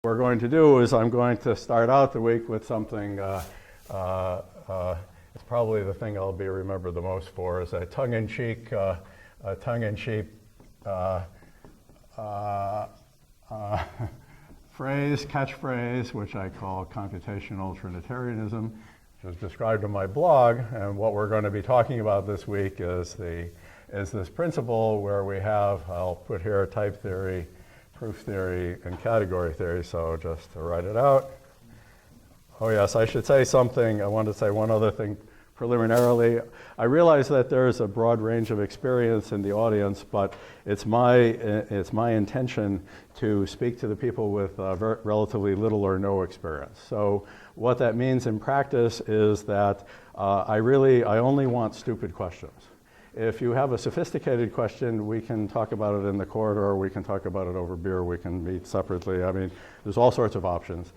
What we're going to do is I'm going to start out the week with something, it's probably the thing I'll be remembered the most for, is a tongue-in-cheek catchphrase, which I call computational Trinitarianism, which is described in my blog. And what we're going to be talking about this week is this principle where we have, I'll put here type theory, proof theory, and category theory. So just to write it out. Oh yes, I should say something. I wanted to say one other thing preliminarily. I realize that there is a broad range of experience in the audience, but it's my intention to speak to the people with relatively little or no experience. So what that means in practice is that I only want stupid questions. If you have a sophisticated question, we can talk about it in the corridor, we can talk about it over beer, we can meet separately. I mean, there's all sorts of options.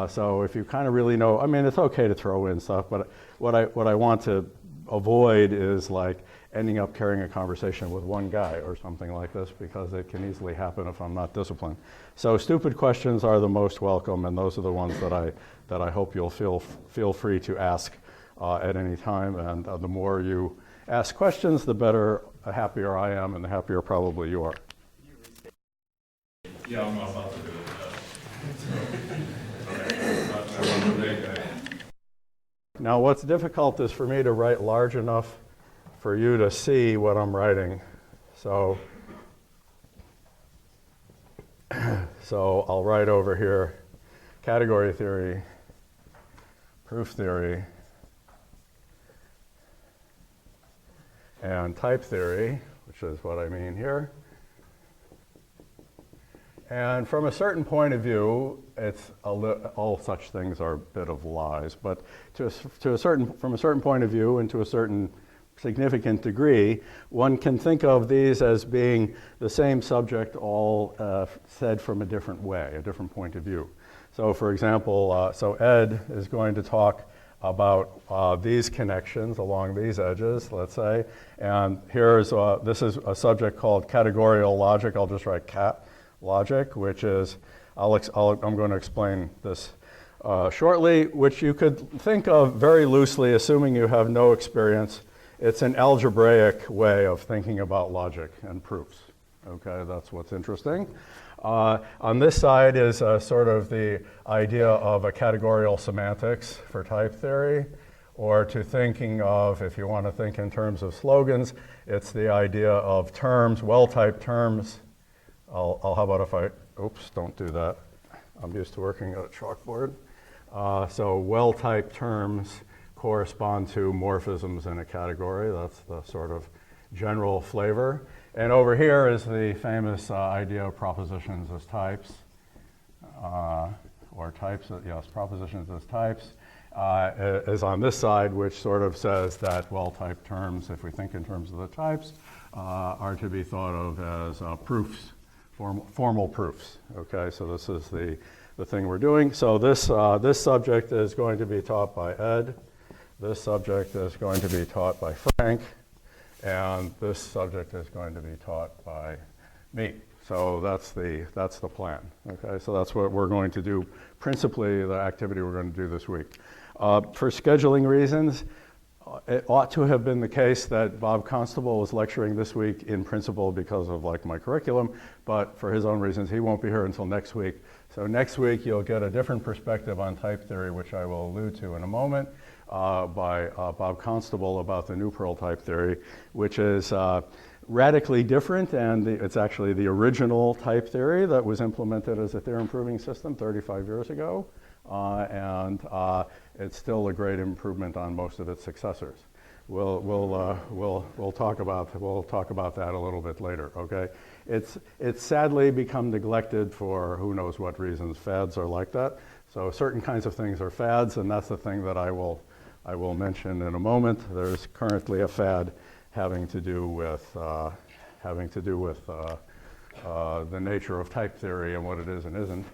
So if you kind of really know, I mean, it's okay to throw in stuff, but what I want to avoid is like ending up carrying a conversation with one guy or something like this, because it can easily happen if I'm not disciplined. So stupid questions are the most welcome, and those are the ones that I hope you'll feel free to ask at any time. And the more you ask questions, the better, the happier I am, and the happier probably you are. Yeah, I'm about to do it. Now, what's difficult is for me to write large enough for you to see what I'm writing. So I'll write over here category theory, proof theory, and type theory, which is what I mean here. And from a certain point of view, all such things are a bit of lies, but from a certain point of view and to a certain significant degree, one can think of these as being the same subject, all said from a different way, a different point of view. So for example, so Ed is going to talk about these connections along these edges, let's say, and this is a subject called categorical logic. I'll just write cat logic, which is, I'm going to explain this shortly, which you could think of very loosely, assuming you have no experience. It's an algebraic way of thinking about logic and proofs. Okay, that's what's interesting. On this side is sort of the idea of a categorical semantics for type theory, or to thinking of, if you want to think in terms of slogans, it's the idea of terms, well-typed terms. How about if oops, don't do that. I'm used to working at a chalkboard. So well-typed terms correspond to morphisms in a category. That's the sort of general flavor. And over here is the famous idea of propositions as types, or types, yes, propositions as types, is on this side, which sort of says that well-typed terms, if we think in terms of the types, are to be thought of as proofs, formal proofs. Okay, so this is the thing we're doing. So this subject is going to be taught by Ed. This subject is going to be taught by Frank. And this subject is going to be taught by me. So that's the plan. Okay, so that's what we're going to do. Principally, the activity we're going to do this week. For scheduling reasons, it ought to have been the case that Bob Constable was lecturing this week in principle because of my curriculum, but for his own reasons, he won't be here until next week. So next week, you'll get a different perspective on type theory, which I will allude to in a moment, by Bob Constable about the new Pearl type theory, which is radically different, and it's actually the original type theory that was implemented as a theorem proving system 35 years ago, and it's still a great improvement on most of its successors. We'll talk about that a little bit later. Okay, it's sadly become neglected for who knows what reasons. Fads are like that. So certain kinds of things are fads, and that's the thing that I will mention in a moment. There's currently a fad having to do with the nature of type theory and what it is and isn't.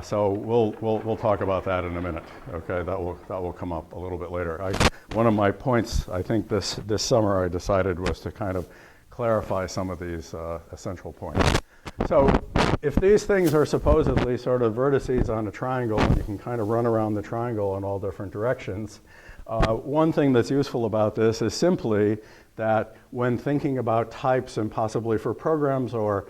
So we'll talk about that in a minute. Okay, that will come up a little bit later. One of my points, I think this summer I decided, was to kind of clarify some of these essential points. So if these things are supposedly sort of vertices on a triangle, and you can kind of run around the triangle in all different directions, one thing that's useful about this is simply that when thinking about types and possibly for programs, or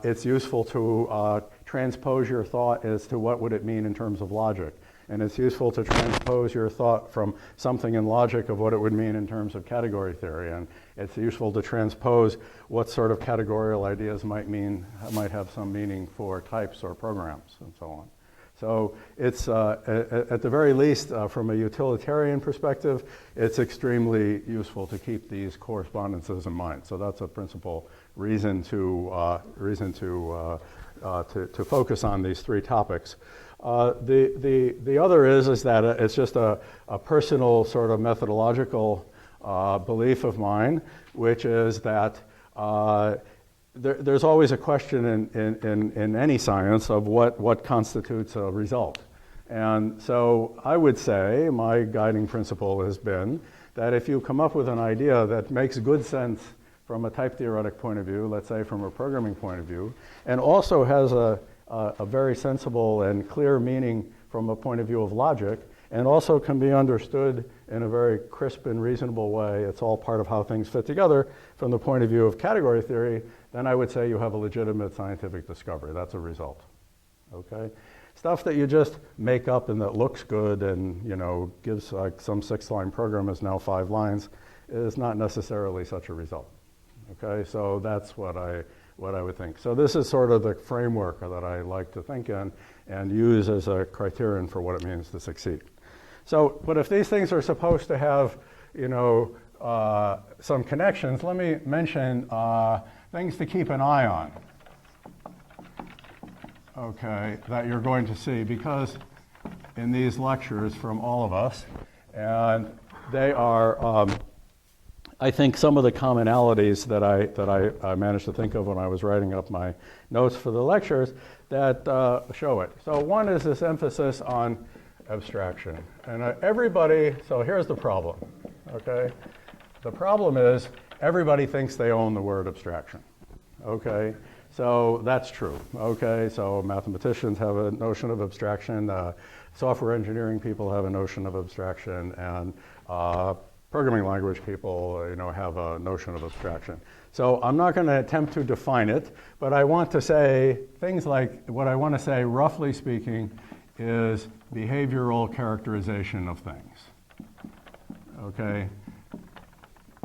it's useful to transpose your thought as to what would it mean in terms of logic. And it's useful to transpose your thought from something in logic of what it would mean in terms of category theory. And it's useful to transpose what sort of categorical ideas might have some meaning for types or programs and so on. So it's, at the very least, from a utilitarian perspective, it's extremely useful to keep these correspondences in mind. So that's a principal reason to focus on these three topics. The other is that it's just a personal sort of methodological belief of mine, which is that there's always a question in any science of what constitutes a result. And so I would say my guiding principle has been that if you come up with an idea that makes good sense from a type theoretic point of view, let's say from a programming point of view, and also has a very sensible and clear meaning from a point of view of logic, and also can be understood in a very crisp and reasonable way, it's all part of how things fit together from the point of view of category theory, then I would say you have a legitimate scientific discovery. That's a result, okay? Stuff that you just make up and that looks good and, you know, gives like some 6-line program is now 5 lines is not necessarily such a result, okay? So that's what I would think. So this is sort of the framework that I like to think in and use as a criterion for what it means to succeed. So, but if these things are supposed to have, you know, some connections, let me mention things to keep an eye on, okay, that you're going to see, because in these lectures from all of us, and they are, I think, some of the commonalities that I managed to think of when I was writing up my notes for the lectures that show it. So one is this emphasis on abstraction. And everybody, so here's the problem, okay? The problem is everybody thinks they own the word abstraction, okay? So that's true, okay? So mathematicians have a notion of abstraction, software engineering people have a notion of abstraction, and programming language people, you know, have a notion of abstraction. So I'm not going to attempt to define it, but I want to say things like, what I want to say, roughly speaking, is behavioral characterization of things, okay?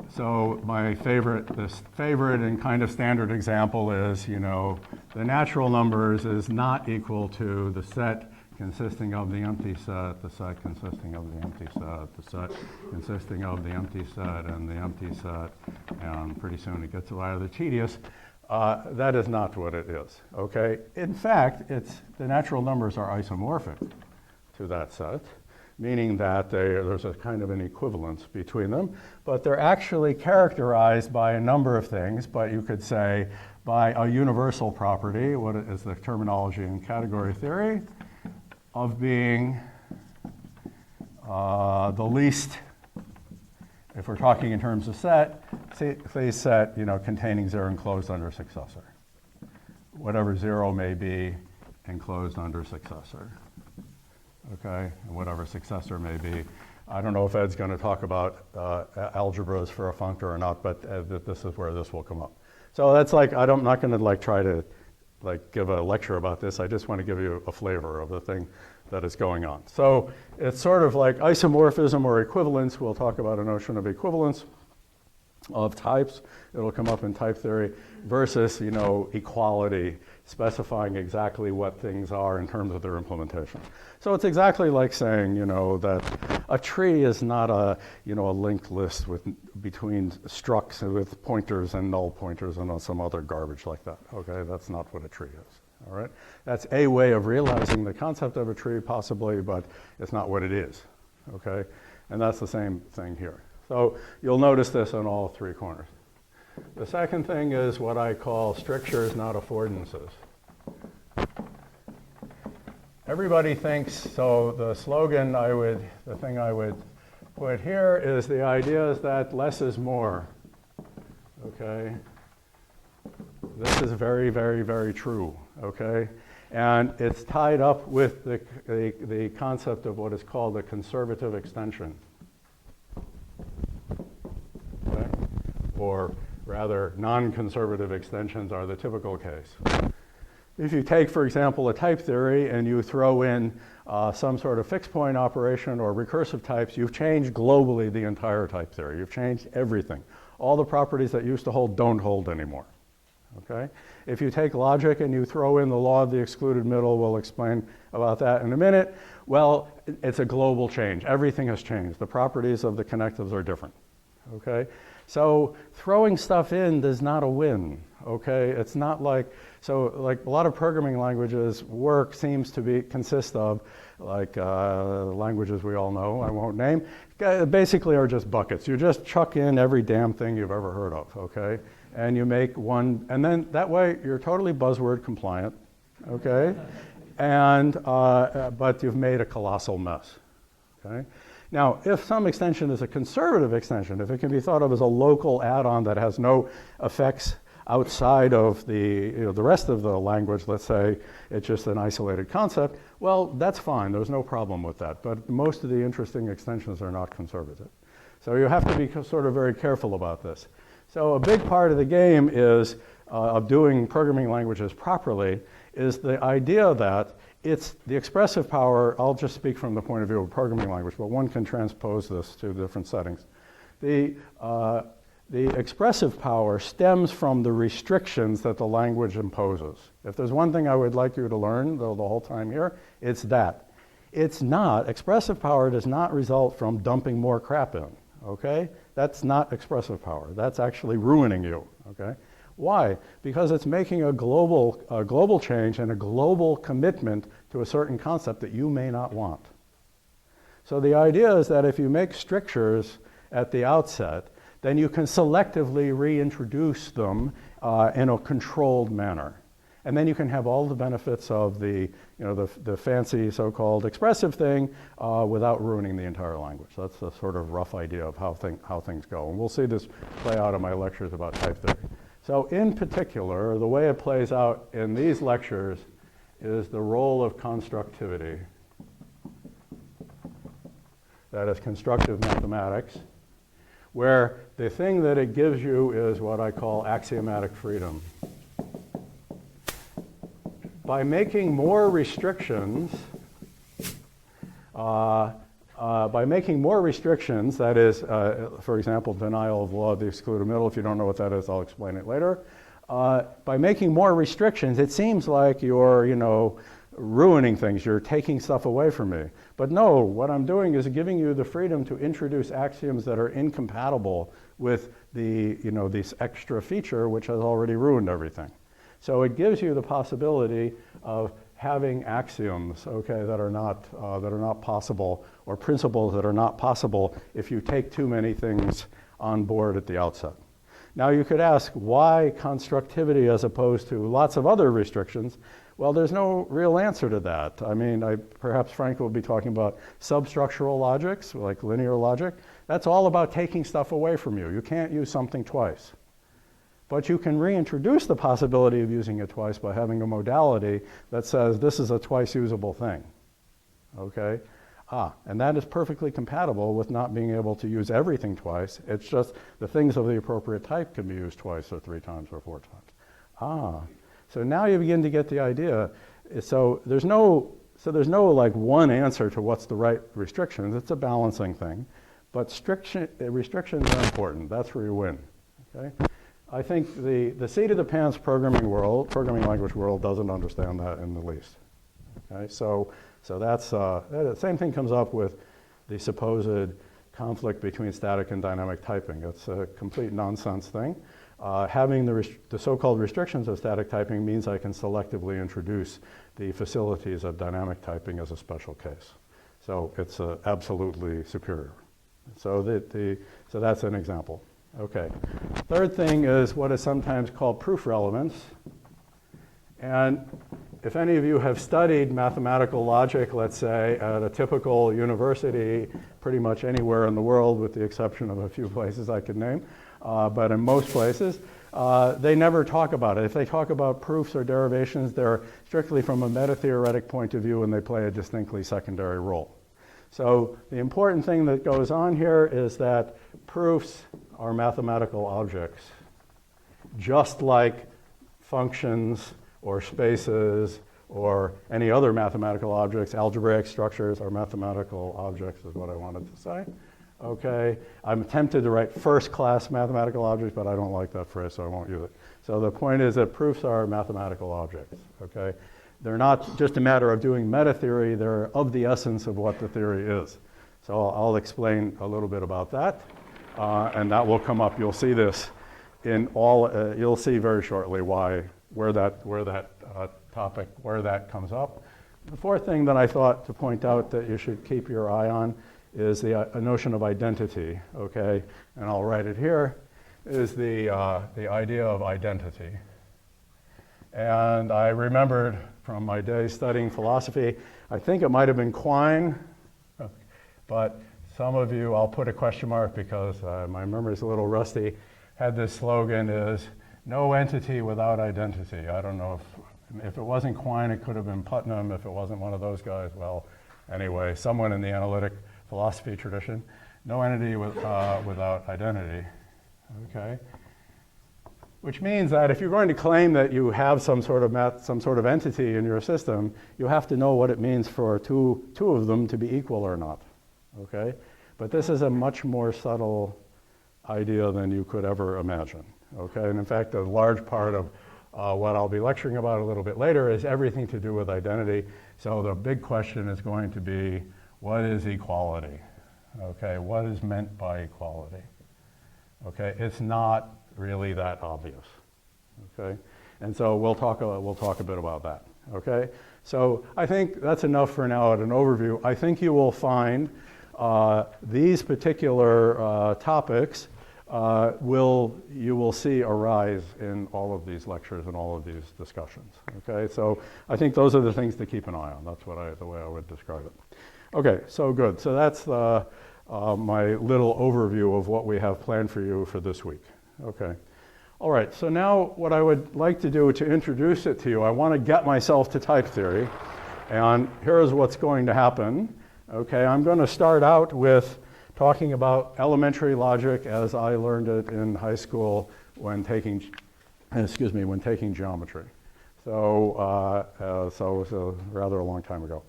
So my favorite and kind of standard example is, you know, the natural numbers is not equal to the set consisting of the empty set, the set consisting of the empty set, the set consisting of the empty set, and the empty set, and pretty soon it gets rather tedious. That is not what it is, okay? In fact, the natural numbers are isomorphic to that set, meaning that there's a kind of an equivalence between them, but they're actually characterized by a number of things, but you could say by a universal property, what is the terminology in category theory, of being the least, if we're talking in terms of set, say set, you know, containing 0 enclosed under successor. Whatever 0 may be enclosed under successor, okay? And whatever successor may be. I don't know if Ed's going to talk about algebras for a functor or not, but this is where this will come up. So that's like, I'm not going to like try to like give a lecture about this. I just want to give you a flavor of the thing that is going on. So it's sort of like isomorphism or equivalence. We'll talk about a notion of equivalence of types. It'll come up in type theory versus, you know, equality, specifying exactly what things are in terms of their implementation. So it's exactly like saying, you know, that a tree is not a, you know, a linked list between structs with pointers and null pointers and some other garbage like that. Okay, that's not what a tree is. All right, that's a way of realizing the concept of a tree, possibly, but it's not what it is. Okay, and that's the same thing here. So you'll notice this on all 3 corners. The second thing is what I call strictures, not affordances. Everybody thinks, so the slogan the thing I would put here is the idea is that less is more, okay? This is very, very, very true, okay? And it's tied up with the concept of what is called a conservative extension. Okay? Or rather, non-conservative extensions are the typical case. If you take, for example, a type theory and you throw in some sort of fixed point operation or recursive types, you've changed globally the entire type theory. You've changed everything. All the properties that used to hold don't hold anymore. Okay? If you take logic and you throw in the law of the excluded middle, we'll explain about that in a minute, well, it's a global change. Everything has changed. The properties of the connectives are different. Okay? So throwing stuff in is not a win. Okay? It's not like, so like a lot of programming languages, work seems to consist of, like languages we all know, I won't name, basically are just buckets. You just chuck in every damn thing you've ever heard of, okay? And you make one, and then that way you're totally buzzword compliant, okay? And, but you've made a colossal mess, okay? Now, if some extension is a conservative extension, if it can be thought of as a local add-on that has no effects outside of the rest of the language, let's say it's just an isolated concept, well, that's fine. There's no problem with that. But most of the interesting extensions are not conservative. So you have to be sort of very careful about this. So a big part of the game is of doing programming languages properly is the idea that it's the expressive power. I'll just speak from the point of view of programming language, but one can transpose this to different settings. The expressive power stems from the restrictions that the language imposes. If there's one thing I would like you to learn the whole time here, it's that. It's not, expressive power does not result from dumping more crap in, okay? That's not expressive power. That's actually ruining you, okay? Why? Because it's making a global change and a global commitment to a certain concept that you may not want. So the idea is that if you make strictures at the outset, then you can selectively reintroduce them in a controlled manner. And then you can have all the benefits of the fancy so-called expressive thing without ruining the entire language. That's a sort of rough idea of how things go. And we'll see this play out in my lectures about type theory. So in particular, the way it plays out in these lectures is the role of constructivity. That is constructive mathematics, where the thing that it gives you is what I call axiomatic freedom. By making more restrictions, that is, for example, denial of law of the excluded middle. If you don't know what that is, I'll explain it later. By making more restrictions, it seems like you're, ruining things. You're taking stuff away from me. But no, what I'm doing is giving you the freedom to introduce axioms that are incompatible with this extra feature, which has already ruined everything. So it gives you the possibility of having axioms, okay, that are not possible, or principles that are not possible if you take too many things on board at the outset. Now you could ask, why constructivity as opposed to lots of other restrictions? Well, there's no real answer to that. I mean, perhaps Frank will be talking about substructural logics, like linear logic. That's all about taking stuff away from you. You can't use something twice. But you can reintroduce the possibility of using it twice by having a modality that says this is a twice usable thing, okay? And that is perfectly compatible with not being able to use everything twice. It's just the things of the appropriate type can be used twice or 3 times or 4 times. So now you begin to get the idea. So there's no like one answer to what's the right restrictions. It's a balancing thing. But restrictions are important. That's where you win, okay? I think the seat of the pants programming language world doesn't understand that in the least. Okay, so that's the same thing comes up with the supposed conflict between static and dynamic typing. It's a complete nonsense thing. Having the so-called restrictions of static typing means I can selectively introduce the facilities of dynamic typing as a special case. So it's absolutely superior. So that's an example. Okay. Third thing is what is sometimes called proof relevance. And if any of you have studied mathematical logic, let's say, at a typical university, pretty much anywhere in the world with the exception of a few places I could name, but in most places, they never talk about it. If they talk about proofs or derivations, they're strictly from a meta-theoretic point of view, and they play a distinctly secondary role. So the important thing that goes on here is that proofs are mathematical objects, just like functions or spaces or any other mathematical objects. Algebraic structures are mathematical objects is what I wanted to say. Okay, I'm tempted to write first-class mathematical objects, but I don't like that phrase, so I won't use it. So the point is that proofs are mathematical objects, okay? They're not just a matter of doing meta-theory, they're of the essence of what the theory is. So I'll explain a little bit about that, and that will come up. You'll see this in all, you'll see very shortly where that comes up. The fourth thing that I thought to point out that you should keep your eye on is the notion of identity, okay? And I'll write it here, is the idea of identity. And I remembered from my days studying philosophy, I think it might have been Quine, but some of you, I'll put a question mark because my memory is a little rusty, had this slogan is, no entity without identity. I don't know if it wasn't Quine, it could have been Putnam. If it wasn't one of those guys, well, anyway, someone in the analytic philosophy tradition, no entity without identity, okay? Which means that if you're going to claim that you have some sort of entity in your system, you have to know what it means for two of them to be equal or not, okay? But this is a much more subtle idea than you could ever imagine, okay? And in fact, a large part of what I'll be lecturing about a little bit later is everything to do with identity. So the big question is going to be, what is equality? Okay, what is meant by equality? Okay, it's not really that obvious. Okay, and so we'll talk a bit about that. Okay, so I think that's enough for now at an overview. I think you will find these particular topics you will see arise in all of these lectures and all of these discussions. Okay, so I think those are the things to keep an eye on. That's the way I would describe it. Okay, so good. So that's my little overview of what we have planned for you for this week. Okay. All right, so now what I would like to do to introduce it to you, I want to get myself to type theory. And here's what's going to happen. Okay, I'm going to start out with talking about elementary logic as I learned it in high school when taking geometry. So it was rather a long time ago.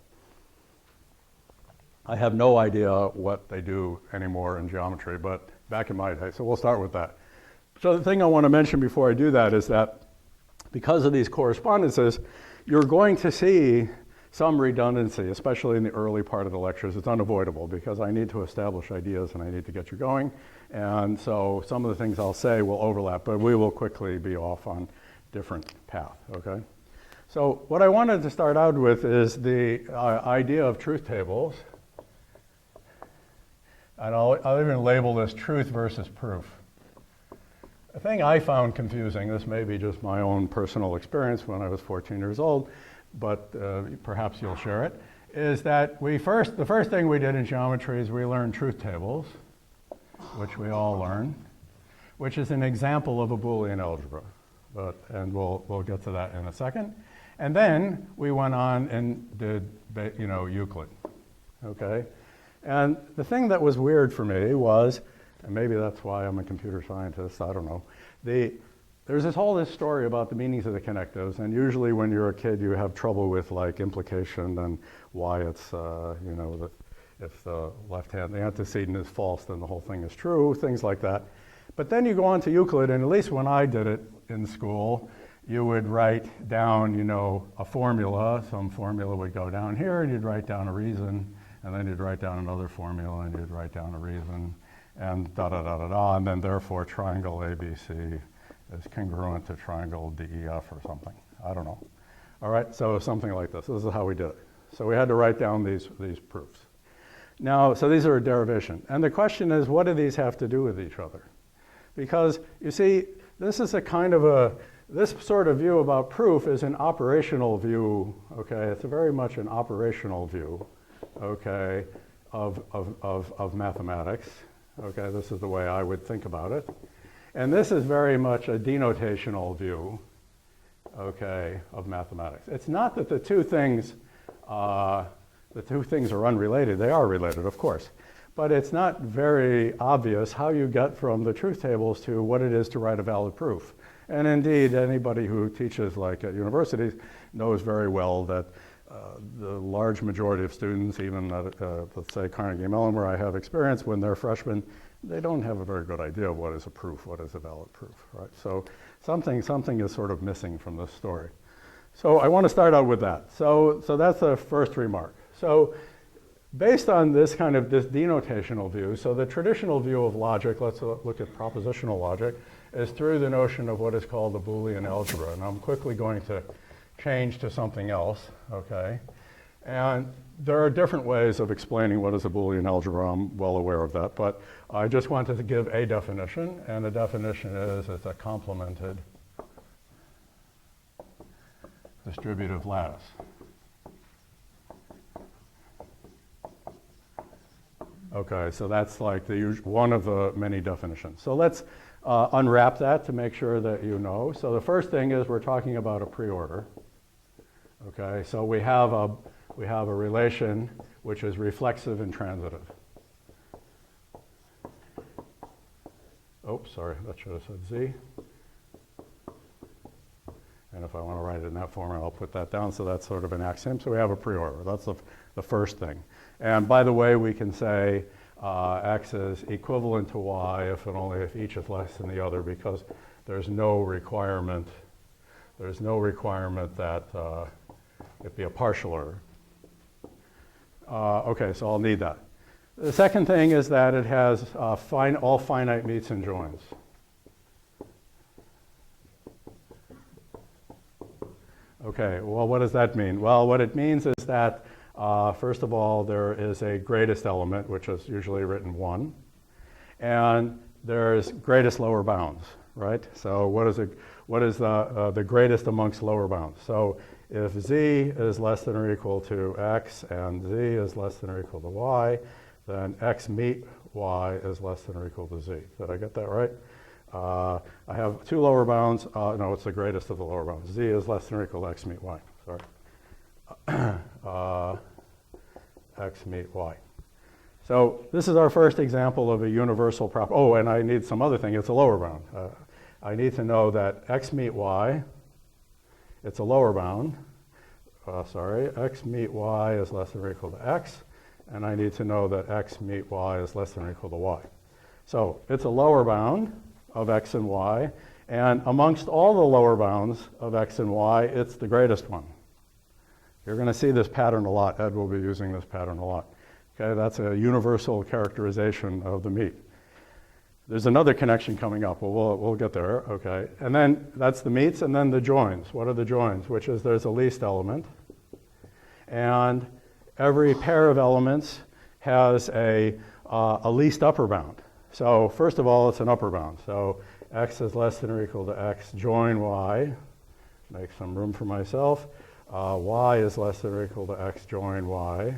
I have no idea what they do anymore in geometry, but back in my day, so we'll start with that. So the thing I want to mention before I do that is that because of these correspondences, you're going to see some redundancy, especially in the early part of the lectures. It's unavoidable because I need to establish ideas and I need to get you going. And so some of the things I'll say will overlap, but we will quickly be off on different path, okay? So what I wanted to start out with is the idea of truth tables. And I'll even label this truth versus proof. The thing I found confusing, this may be just my own personal experience when I was 14 years old, but perhaps you'll share it, is that the first thing we did in geometry is we learned truth tables, which we all learn, which is an example of a Boolean algebra. And we'll get to that in a second. And then we went on and did Euclid, okay? And the thing that was weird for me was, and maybe that's why I'm a computer scientist, I don't know, there's this story about the meanings of the connectives, and usually when you're a kid you have trouble with like implication and why it's, if the left-hand, the antecedent is false, then the whole thing is true, things like that. But then you go on to Euclid, and at least when I did it in school, you would write down, a formula, some formula would go down here, and you'd write down a reason, and then you'd write down another formula, and you'd write down a reason, and da-da-da-da-da, and then therefore triangle ABC is congruent to triangle DEF or something. I don't know. All right, so something like this. This is how we did it. So we had to write down these proofs. Now, so these are a derivation. And the question is, what do these have to do with each other? Because, you see, this is a kind of this sort of view about proof is an operational view, okay? It's very much an operational view, okay, of mathematics. Okay, this is the way I would think about it. And this is very much a denotational view, okay, of mathematics. It's not that the two things are unrelated. They are related, of course. But it's not very obvious how you get from the truth tables to what it is to write a valid proof. And indeed, anybody who teaches like at universities knows very well that the large majority of students, even at, let's say, Carnegie Mellon, where I have experience, when they're freshmen, they don't have a very good idea of what is a proof, what is a valid proof, right? So something is sort of missing from this story. So I want to start out with that. So that's the first remark. So based on this denotational view, so the traditional view of logic, let's look at propositional logic, is through the notion of what is called the Boolean algebra. And I'm quickly going to change to something else, okay? And there are different ways of explaining what is a Boolean algebra. I'm well aware of that, but I just wanted to give a definition, and the definition is it's a complemented distributive lattice. Okay, so that's like one of the many definitions. So let's unwrap that to make sure that you know. So the first thing is we're talking about a preorder. Okay, so we have a relation which is reflexive and transitive. Oops, sorry, that should have said Z. And if I want to write it in that format, I'll put that down. So that's sort of an axiom. So we have a preorder. That's the first thing. And by the way, we can say X is equivalent to Y if and only if each is less than the other, because there's no requirement that it be a partial order. Okay, so I'll need that. The second thing is that it has all finite meets and joins. Okay, well, what does that mean? Well, what it means is that, first of all, there is a greatest element, which is usually written 1, and there's greatest lower bounds, right? So what is the greatest amongst lower bounds? So if Z is less than or equal to X and Z is less than or equal to Y, then X meet Y is less than or equal to Z. Did I get that right? I have two lower bounds. No, it's the greatest of the lower bounds. Z is less than or equal to X meet Y. Sorry. X meet Y. So this is our first example of a universal property. Oh, and I need some other thing. It's a lower bound. I need to know that X meet Y. It's a lower bound. X meet Y is less than or equal to X. And I need to know that X meet Y is less than or equal to Y. So it's a lower bound of X and Y. And amongst all the lower bounds of X and Y, it's the greatest one. You're going to see this pattern a lot. Ed will be using this pattern a lot. Okay, that's a universal characterization of the meet. There's another connection coming up. Well, we'll get there. Okay, and then that's the meets, and then the joins. What are the joins? Which is there's a least element, and every pair of elements has a least upper bound. So first of all, it's an upper bound. So X is less than or equal to X join Y. Make some room for myself. Y is less than or equal to X join Y.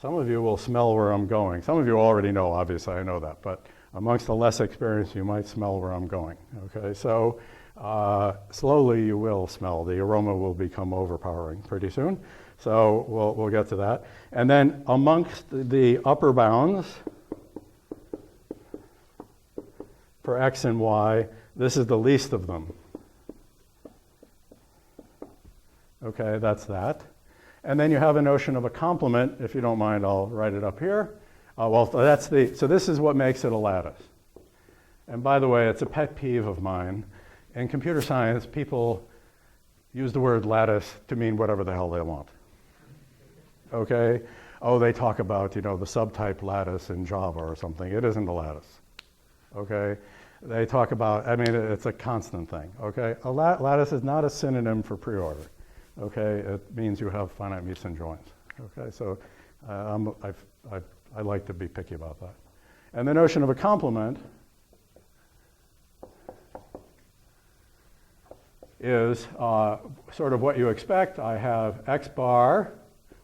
Some of you will smell where I'm going. Some of you already know, obviously, I know that. But amongst the less experienced, you might smell where I'm going. Okay, so slowly you will smell. The aroma will become overpowering pretty soon. So we'll get to that. And then amongst the upper bounds for X and Y, this is the least of them. Okay, that's that. And then you have a notion of a complement. If you don't mind, I'll write it up here. So this is what makes it a lattice. And by the way, it's a pet peeve of mine. In computer science, people use the word lattice to mean whatever the hell they want. Okay? Oh, they talk about, the subtype lattice in Java or something. It isn't a lattice. Okay? They talk about, it's a constant thing. Okay? A lattice is not a synonym for preorder. Okay? It means you have finite meets and joins. Okay? So I like to be picky about that. And the notion of a complement is sort of what you expect. I have X bar,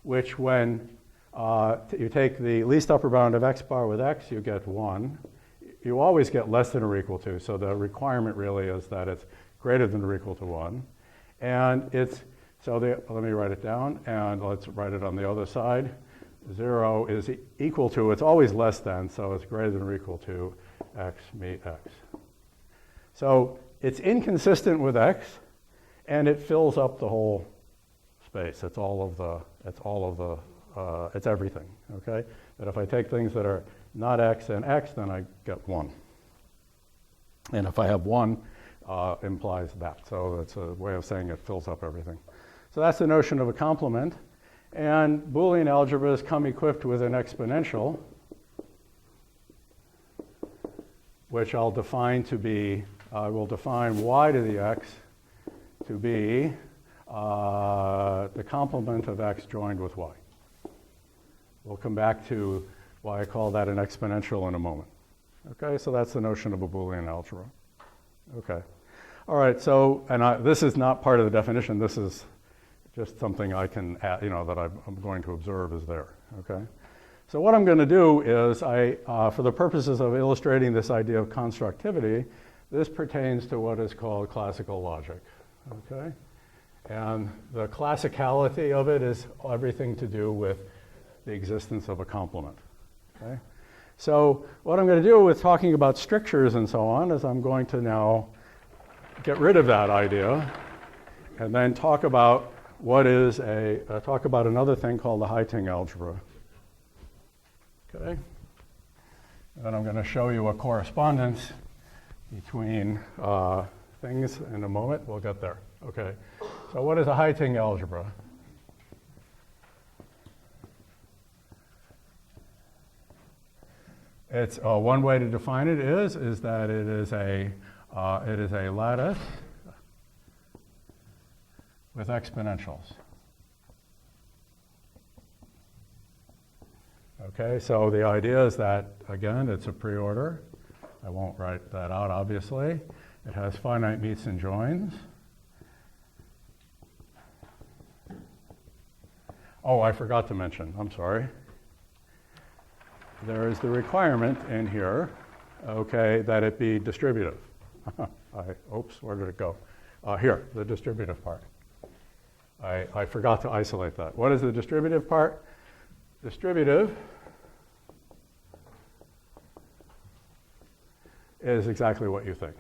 which when you take the least upper bound of X bar with X, you get 1. you always get less than or equal to. So the requirement really is that it's greater than or equal to 1. And let me write it down, and let's write it on the other side. 0 is equal to, it's always less than, so it's greater than or equal to x meet x. So it's inconsistent with x, and it fills up the whole space. It's everything, okay? But if I take things that are not x and x, then I get 1. And if I have 1, implies that. So it's a way of saying it fills up everything. So that's the notion of a complement. And Boolean algebras come equipped with an exponential, which I'll define to be, I will define y to the x to be the complement of x joined with y. We'll come back to why I call that an exponential in a moment. Okay, so that's the notion of a Boolean algebra. Okay. All right, so, and this is not part of the definition. This is just something I can add, that I'm going to observe is there, okay? So what I'm going to do is, for the purposes of illustrating this idea of constructivity, this pertains to what is called classical logic, okay? And the classicality of it is everything to do with the existence of a complement, okay? So what I'm going to do with talking about strictures and so on is I'm going to now get rid of that idea and then talk about talk about another thing called the Heiting algebra. Okay? And I'm going to show you a correspondence between things in a moment. We'll get there. Okay. So what is a Heiting algebra? It's one way to define it is that it is a lattice with exponentials. Okay, so the idea is that, again, it's a preorder. I won't write that out, obviously. It has finite meets and joins. Oh, I forgot to mention, I'm sorry. There is the requirement in here, okay, that it be distributive. Oops, where did it go? Here, the distributive part. I forgot to isolate that. What is the distributive part? Distributive is exactly what you think.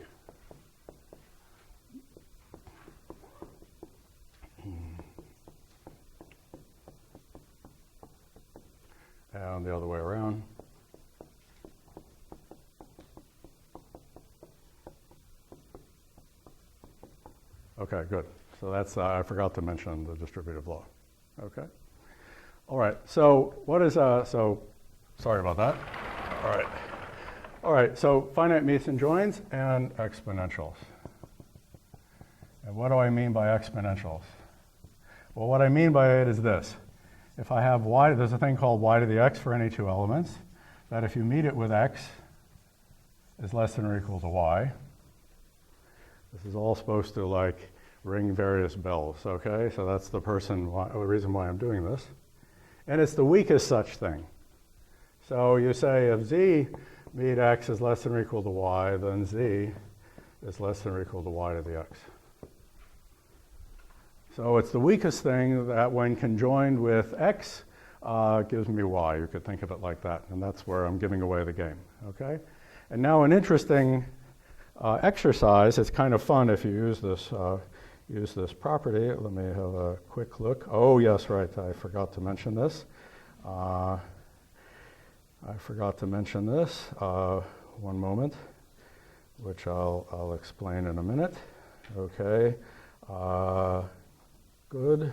And the other way around. Okay, good. So that's, I forgot to mention the distributive law. Okay. All right, so what is, sorry about that. All right, so finite meets and joins and exponentials. And what do I mean by exponentials? Well, what I mean by it is this. If I have y, there's a thing called y to the x for any two elements, that if you meet it with x is less than or equal to y. This is all supposed to like ring various bells, okay? So that's the reason why I'm doing this. And it's the weakest such thing. So you say if z meet x is less than or equal to y, then z is less than or equal to y to the x. So it's the weakest thing that when conjoined with x gives me y. You could think of it like that, and that's where I'm giving away the game, okay? And now an interesting exercise, it's kind of fun if you use this property. Let me have a quick look. Oh, yes, right, I forgot to mention this. One moment, which I'll explain in a minute. Okay, good.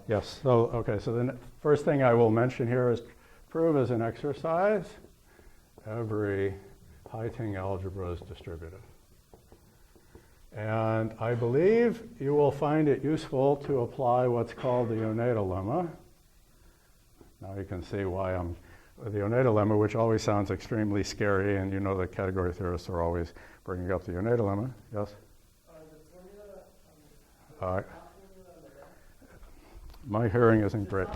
Yes, so the first thing I will mention here is prove as an exercise every Heiting algebra is distributive. And I believe you will find it useful to apply what's called the Yoneda lemma. Now you can see why I'm the Yoneda lemma, which always sounds extremely scary, and you know that category theorists are always bringing up the Yoneda lemma. Yes? My hearing isn't great.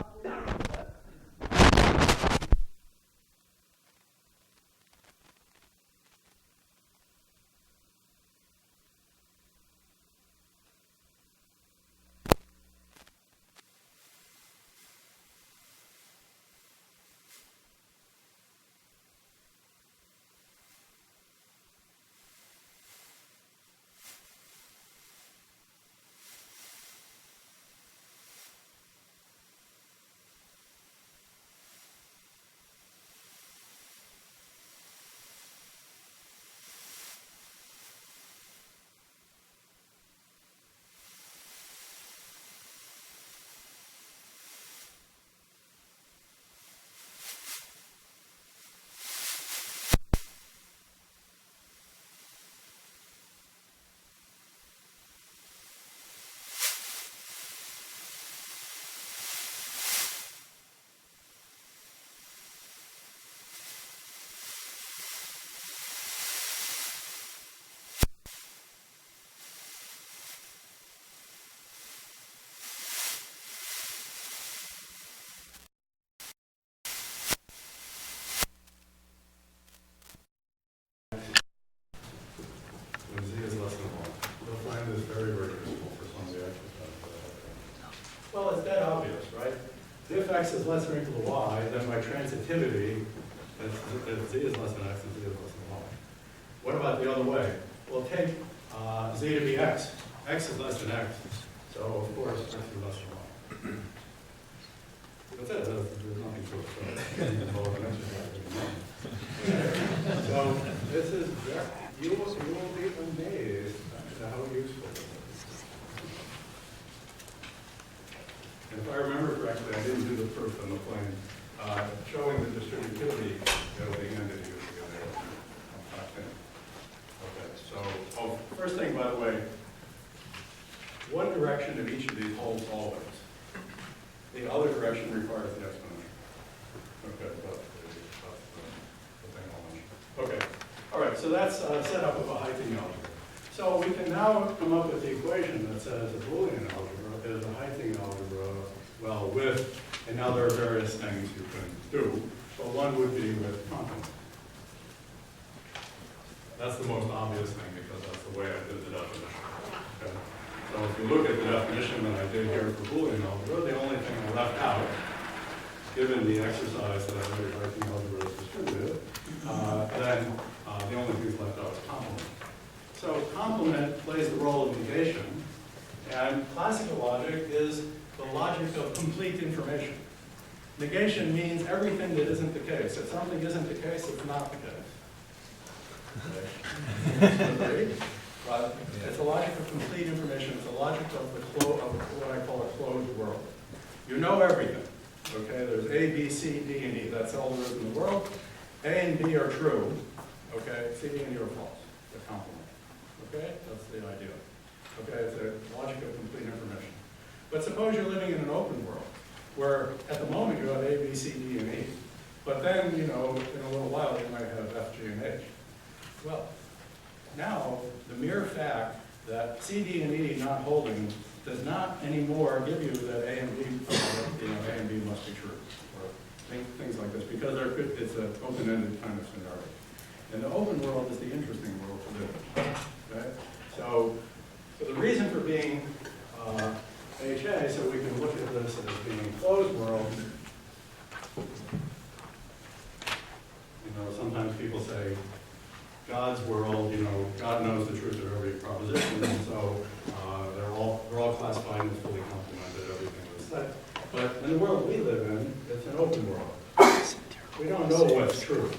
if x is less than or equal to y, then my transitivity, if z is less than x, and z is less than y. What about the other way? Well, take z to be x. X is less than x, so of course x is less than y. That's it. There's nothing to it. So this is very, you will be amazed at how useful this is. And if I remember correctly, I didn't do the proof on the plane. Showing the distributivity that'll be handed to you together. Okay, so first thing, by the way, one direction of each of these holds always. The other direction requires the exponential. Okay, that's the thing I'll mention. Okay, all right, so that's setup of a Heiting algebra. So we can now come up with the equation that says a Boolean algebra is a Heiting algebra, well, with, and now there are various things you can do, but one would be with complement. That's the most obvious thing because that's the way I did the definition. Okay? So if you look at the definition that I did here for Boolean algebra, the only thing I left out, given the exercise that I made Heiting algebra is distributed, then the only thing left out is complement. So complement plays the role of negation, and classical logic is the logic of complete information. Negation means everything that isn't the case. If something isn't the case, it's not the case. Okay? But it's a logic of complete information. It's a logic of what I call a closed world. You know everything. Okay, there's A, B, C, D, and E. That's all there is in the world. A and B are true. Okay, C, D, and E are false. The complement. Okay, that's the idea. Okay, it's a logic of complete information. But suppose you're living in an open world, where at the moment you have A, B, C, D, and E. But then, you know, in a little while you might have F, G, and H. Well, now the mere fact that C, D, and E not holding does not anymore give you that A and B, A and B must be true, or things like this, because it's an open-ended kind of scenario. And the open world is the interesting world to live in. Okay? So the reason for being HA, so we can look at this as being closed world. You know, sometimes people say God's world, you know, God knows the truth of every proposition, and so they're all classified as fully complemented, everything was said. But in the world we live in, it's an open world. We don't know what's true.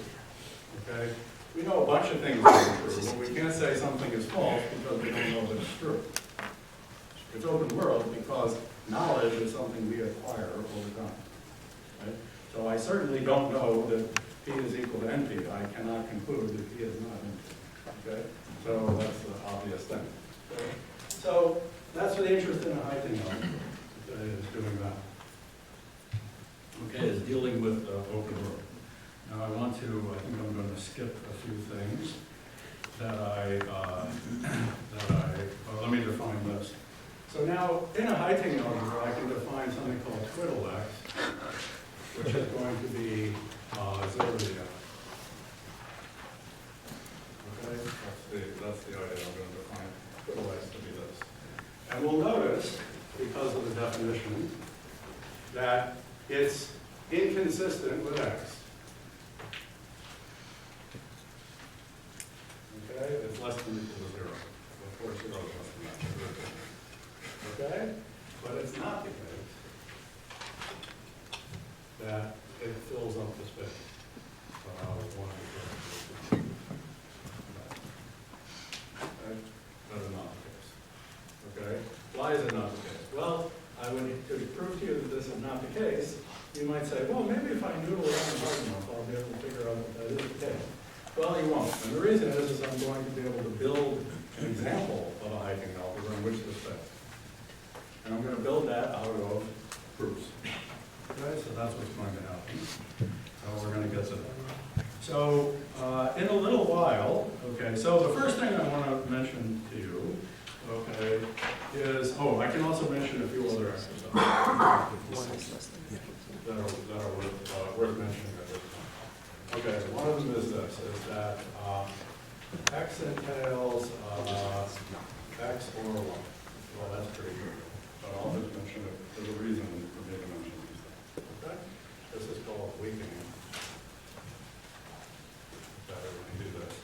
Okay? We know a bunch of things that are true, but we can't say something is false because we don't know that it's true. It's open world because knowledge is something we acquire over time. Right? So I certainly don't know that P is equal to NP. I cannot conclude that P is not NP. Okay? So that's the obvious thing. Okay? So that's the interest in a Heiting algebra, is doing that. Okay, is dealing with open world. Now I want to, I think I'm going to skip a few things that let me define this. So now, in a Heiting algebra, I can define something called twiddle x, which is going to be 0 to the f. Okay, that's the idea. I'm going to define twiddle x to be this. And we'll notice, because of the definition, that it's inconsistent with x. Okay, it's less than or equal to 0. Of course, 0 is less than that. Okay? But it's not the case that it fills up the space. Okay? That is not the case. Okay? Why is it not the case? Well, to prove to you that this is not the case, you might say, well, maybe if I noodle around hard enough, I'll be able to figure out that that is the case. Well, you won't. And the reason is I'm going to be able to build an example of a Heiting algebra in which this fits. And I'm going to build that out of proofs. Okay, so that's what's going to happen. So we're going to get to that. So in a little while, okay, so the first thing I want to mention to you, okay, is, I can also mention a few other exercises that are worth mentioning at this time. Okay, one of them is this, is that x entails x or 1. Well, that's pretty good. But I'll just mention it. There's a reason for me to mention these things. This is called weakening. Better when you do this.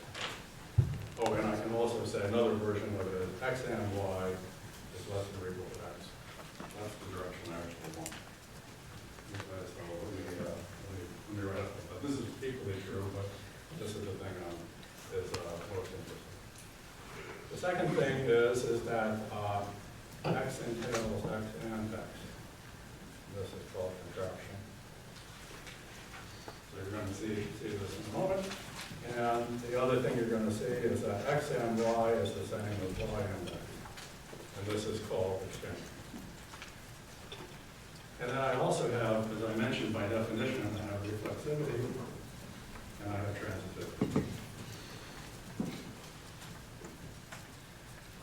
Oh, and I can also say another version of it is x and y is less than or equal to x. That's the direction I actually want. Okay, so let me write it. But this is equally true, but this is the thing is most interesting. The second thing is that x entails x and x. This is called contraction. So you're going to see this in a moment. And the other thing you're going to see is that x and y is the same as y and x. And this is called extension. And then I also have, as I mentioned by definition, I have reflexivity and I have transitivity.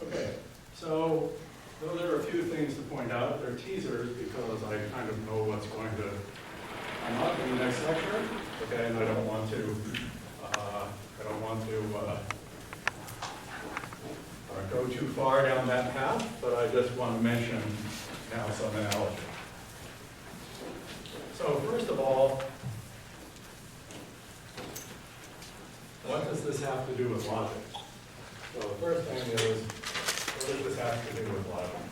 Okay, so though there are a few things to point out, they're teasers because I kind of know what's going to come up in the next lecture. Okay, and I don't want to go too far down that path, but I just want to mention now some analogy. So first of all, what does this have to do with logic? So the first thing is, what does this have to do with logic?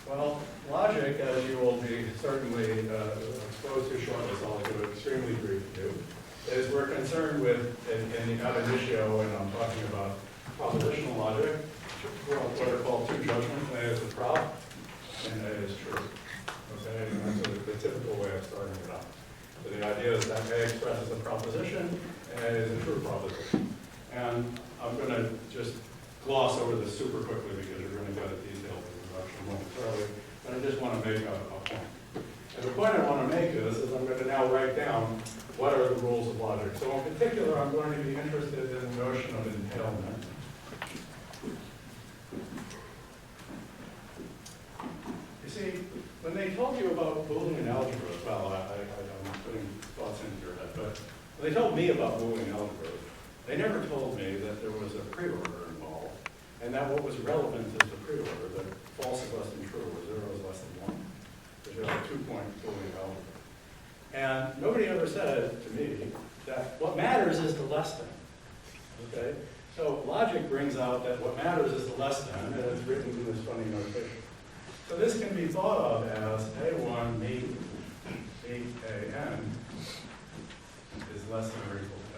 Well, logic, as you will be certainly exposed to shortly, so I'll do it extremely brief for you, is we're concerned with, in the ab initio, and I'm talking about propositional logic, what are called two judgments. A is a prop, and A is true. Okay, and that's the typical way of starting it out. So the idea is that A expresses a proposition, and A is a true proposition. And I'm going to just gloss over this super quickly because you're going to get a detailed introduction momentarily, but I just want to make a point. And the point I want to make is I'm going to now write down what are the rules of logic. So in particular, I'm going to be interested in the notion of entailment. You see, when they told you about Boolean algebra, well, I'm putting thoughts into your head, but when they told me about Boolean algebra, they never told me that there was a preorder involved, and that what was relevant is the preorder, that false is less than true, or 0 is less than 1. Because you have a 2-point Boolean algebra. And nobody ever said to me that what matters is the less than. Okay? So logic brings out that what matters is the less than, and it's written in this funny notation. So this can be thought of as A1 meet AN is less than or equal to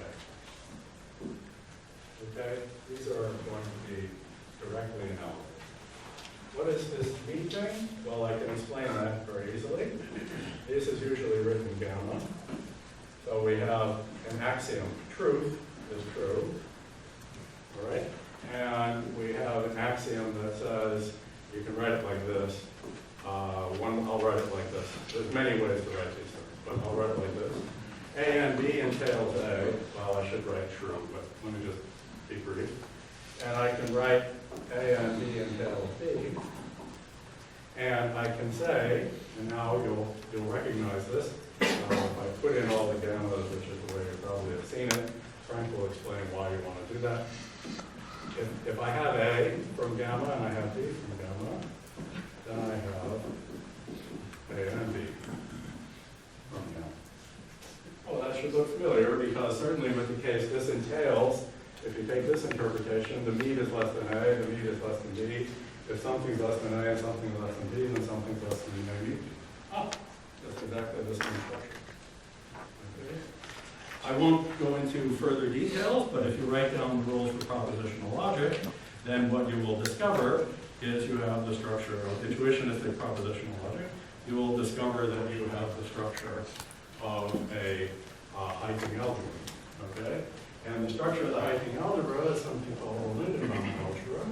A. Okay? These are going to be directly analogous. What is this meet thing? Well, I can explain that very easily. This is usually written in gamma. So we have an axiom, truth is true. All right? And we have an axiom that says, you can write it like this. I'll write it like this. There's many ways to write these things, but I'll write it like this. A and B entails A. Well, I should write true, but let me just be brief. And I can write A and B entails B. And I can say, and now you'll recognize this, if I put in all the gammas, which is the way you probably have seen it, Frank will explain why you want to do that. If I have A from gamma and I have B from gamma, then I have A and B from gamma. Well, that should look familiar because certainly with the case this entails, if you take this interpretation, the meet is less than A, the meet is less than B. If something's less than A and something's less than B, then something's less than A meet. That's exactly the same structure. Okay. I won't go into further details, but if you write down the rules for propositional logic, then what you will discover is you have the structure of intuitionistic propositional logic. You will discover that you have the structure of a Heiting algebra. Okay? And the structure of the Heiting algebra is something called a Lindenbaum algebra.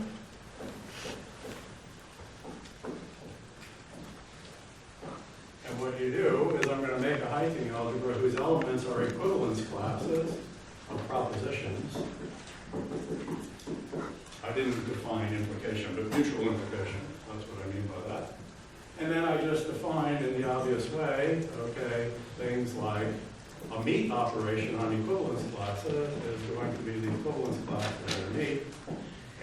And what you do is I'm going to make a Heiting algebra whose elements are equivalence classes of propositions. I didn't define implication, but mutual implication. That's what I mean by that. And then I just defined in the obvious way, okay, things like a meet operation on equivalence classes is going to be the equivalence class of their meet.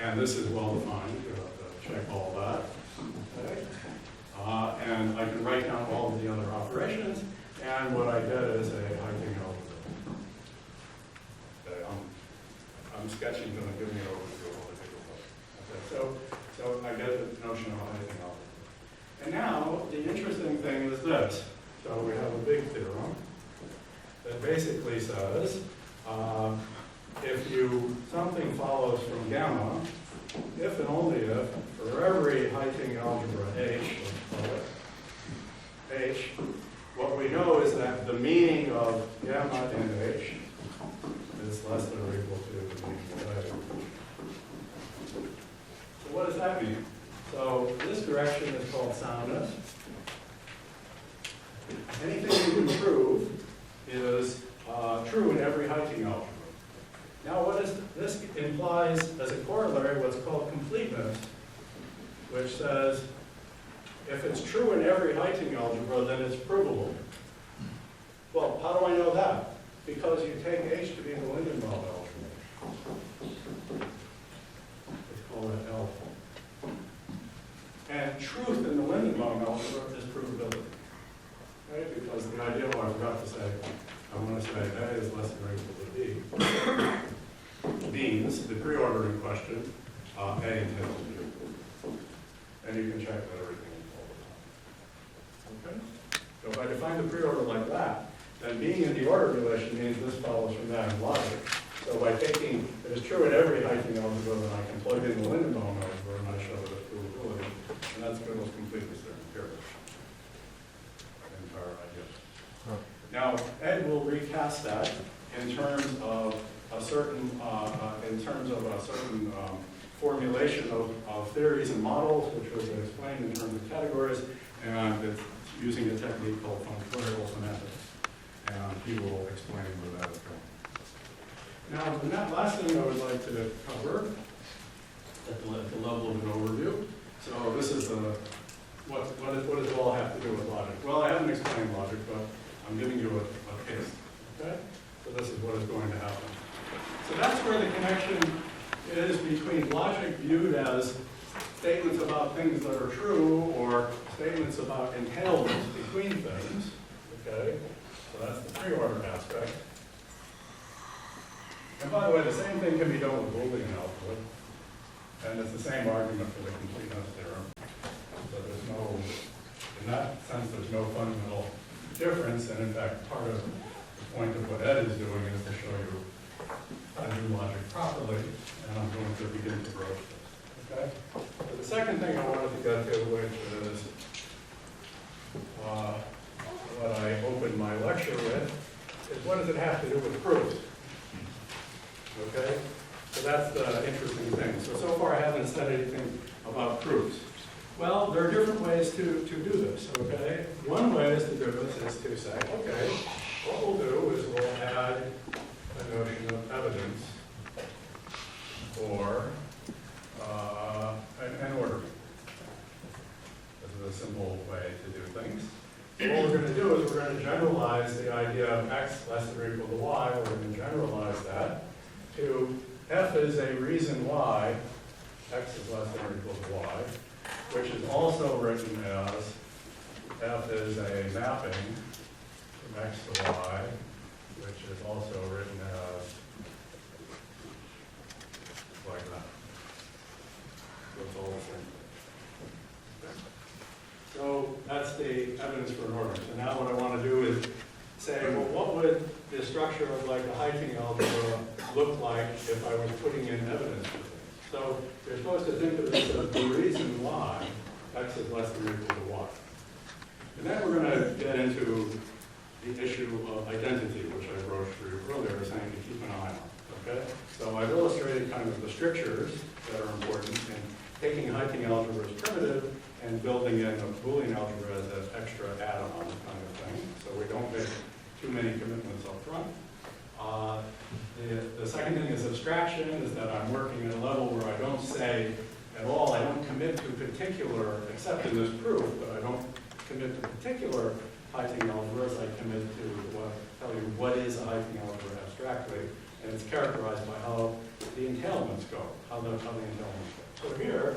And this is well defined. You have to check all that. Okay. And I can write down all of the other operations, and what I get is a Heiting algebra. Okay, I'm sketching, but I'm giving it over to all the bigger folks. Okay, so I get the notion of a Heiting algebra. And now, the interesting thing is this. So we have a big theorem that basically says, if something follows from gamma, if and only if, for every Heiting algebra H, let's call it H, what we know is that the meaning of gamma in H is less than or equal to the meaning of A. So what does that mean? So this direction is called soundness. Anything you can prove is true in every Heiting algebra. Now this implies as a corollary what's called completeness, which says if it's true in every Heiting algebra, then it's provable. Well, how do I know that? Because you take H to be the Lindenbaum algebra. Let's call it L. And truth in the Lindenbaum algebra is provability. Right? Because the idea, I forgot to say, I want to say A is less than or equal to B. Means the preordering question, A entails B. And you can check that everything is all the time. Okay? So if I define the preorder like that, then being in the order relation means this follows from that in logic. So by taking, it is true in every Heiting algebra, then I can plug in the Lindenbaum algebra and I show that it's provability. And that's Gödel's completeness theorem, period. The entire idea. Now, Ed will recast that in terms of a certain, formulation of theories and models, which was explained in terms of categories, and it's using a technique called functorial semantics. And he will explain where that is going. Now, the last thing I would like to cover at the level of an overview. So this is what does it all have to do with logic? Well, I haven't explained logic, but I'm giving you a taste. Okay? So this is what is going to happen. So that's where the connection is between logic viewed as statements about things that are true or statements about entailments between things. Okay? So that's the pre-order aspect. And by the way, the same thing can be done with Boolean Algebra. And it's the same argument for the completeness theorem. So there's no, in that sense, there's no fundamental difference. And in fact, part of the point of what Ed is doing is to show you how to do logic properly. And I'm going to begin to broach this. Okay? So the second thing I wanted to get to, which is what I opened my lecture with, is what does it have to do with proofs? Okay? So that's the interesting thing. So far I haven't said anything about proofs. Well, there are different ways to do this, okay? One way is to do this is to say, okay, what we'll do is we'll add a notion of evidence or an order. This is a simple way to do things. So what we're going to do is we're going to generalize the idea of x less than or equal to y. We're going to generalize that to f is a reason why x is less than or equal to y, which is also written as f is a mapping from x to y, which is also written as like that. So it's all the same thing. So that's the evidence for an order. So now what I want to do is say, well, what would the structure of like a Heiting algebra look like if I was putting in evidence for things? So you're supposed to think of this as the reason why x is less than or equal to y. And then we're going to get into the issue of identity, which I broached through earlier, saying to keep an eye on. Okay? So I've illustrated kind of the strictures that are important in taking Heiting algebra as primitive and building in a Boolean algebra as an extra add-on kind of thing, so we don't make too many commitments up front. The second thing is abstraction, is that I'm working at a level where I don't say at all, I don't commit to particular, except in this proof, but I don't commit to particular Heiting algebras. I commit to tell you what is a Heiting algebra abstractly, and it's characterized by how the entailments go, how the entailments go. So here,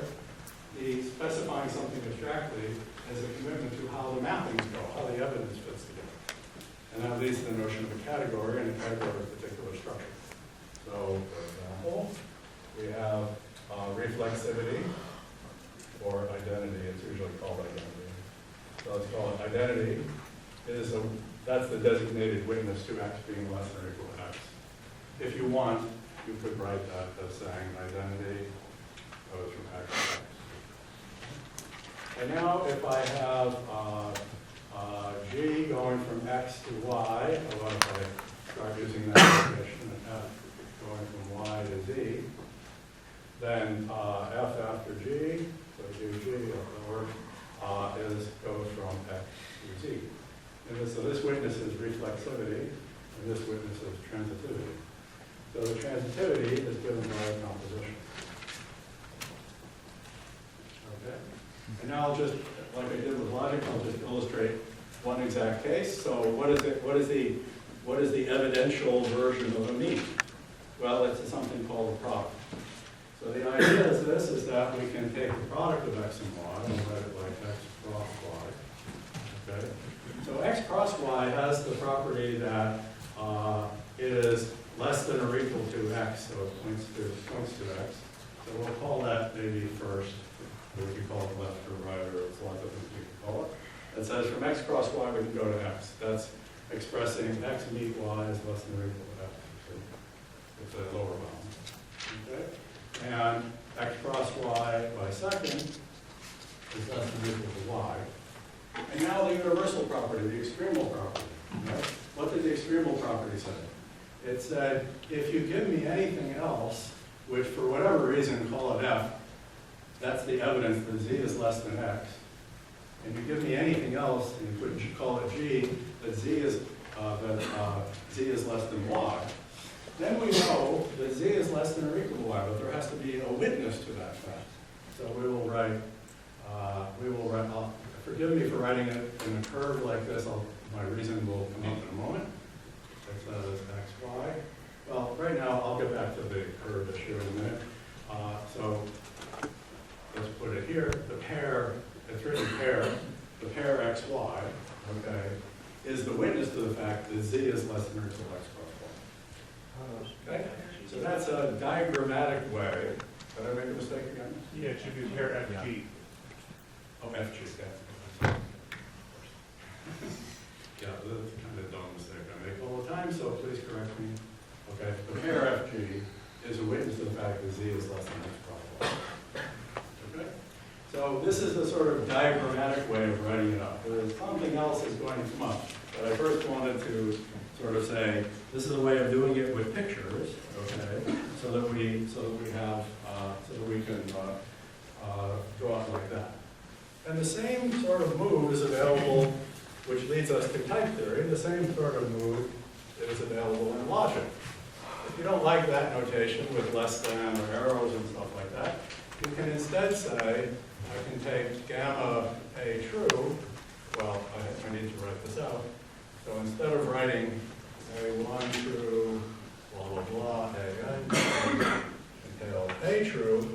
the specifying something abstractly is a commitment to how the mappings go, how the evidence fits together. And that leads to the notion of a category, and a category of a particular structure. So, for example, we have reflexivity, or identity. It's usually called identity. So let's call it identity. That's the designated witness to X being less than or equal to X. If you want, you could write that as saying identity goes from X to X. And now if I have G going from X to Y, or what if I start using that definition, and F going from Y to Z, then F after G, so GG goes from X to Z. And so this witness is reflexivity, and this witness is transitivity. So the transitivity is given by composition. Okay? And now I'll just, like I did with logic, I'll just illustrate one exact case. So what is the evidential version of a mean? Well, it's something called a product. So the idea is this, is that we can take the product of X and Y and write it like X cross Y. Okay? So X cross Y has the property that it is less than or equal to X, so it points to X. So we'll call that maybe first, or we could call it left or right, or it's lots of things we can call it. It says from X cross Y we can go to X. That's expressing X meet Y is less than or equal to X. So it's a lower bound. Okay? And X cross Y by second is less than or equal to Y. And now the universal property, the extremal property. Right? What did the extremal property say? It said, if you give me anything else, which for whatever reason, call it F, that's the evidence that Z is less than X. And you give me anything else, and you call it G, that Z is less than Y. Then we know that Z is less than or equal to Y, but there has to be a witness to that fact. So we will write, forgive me for writing it in a curve like this. My reason will come up in a moment. That is X, Y. Well, right now, I'll get back to the curve issue in a minute. So let's put it here. The pair, it's written pair, the pair X, Y, okay, is the witness to the fact that Z is less than or equal to X cross Y. Okay? So that's a diagrammatic way. Did I make a mistake again? Yeah, it should be pair FG. Oh, FG, yeah. Yeah, that's kind of a dumb mistake I make all the time, so please correct me. Okay, the pair FG is a witness to the fact that Z is less than X cross Y. Okay? So this is the sort of diagrammatic way of writing it up. There's something else that's going to come up, but I first wanted to sort of say, this is a way of doing it with pictures, okay, so that we can go out like that. And the same sort of move is available, which leads us to type theory. The same sort of move is available in logic. If you don't like that notation with less than or arrows and stuff like that, you can instead say, I can take gamma A true. Well, I need to write this out. So instead of writing A1 true, blah, blah, blah, entails A true,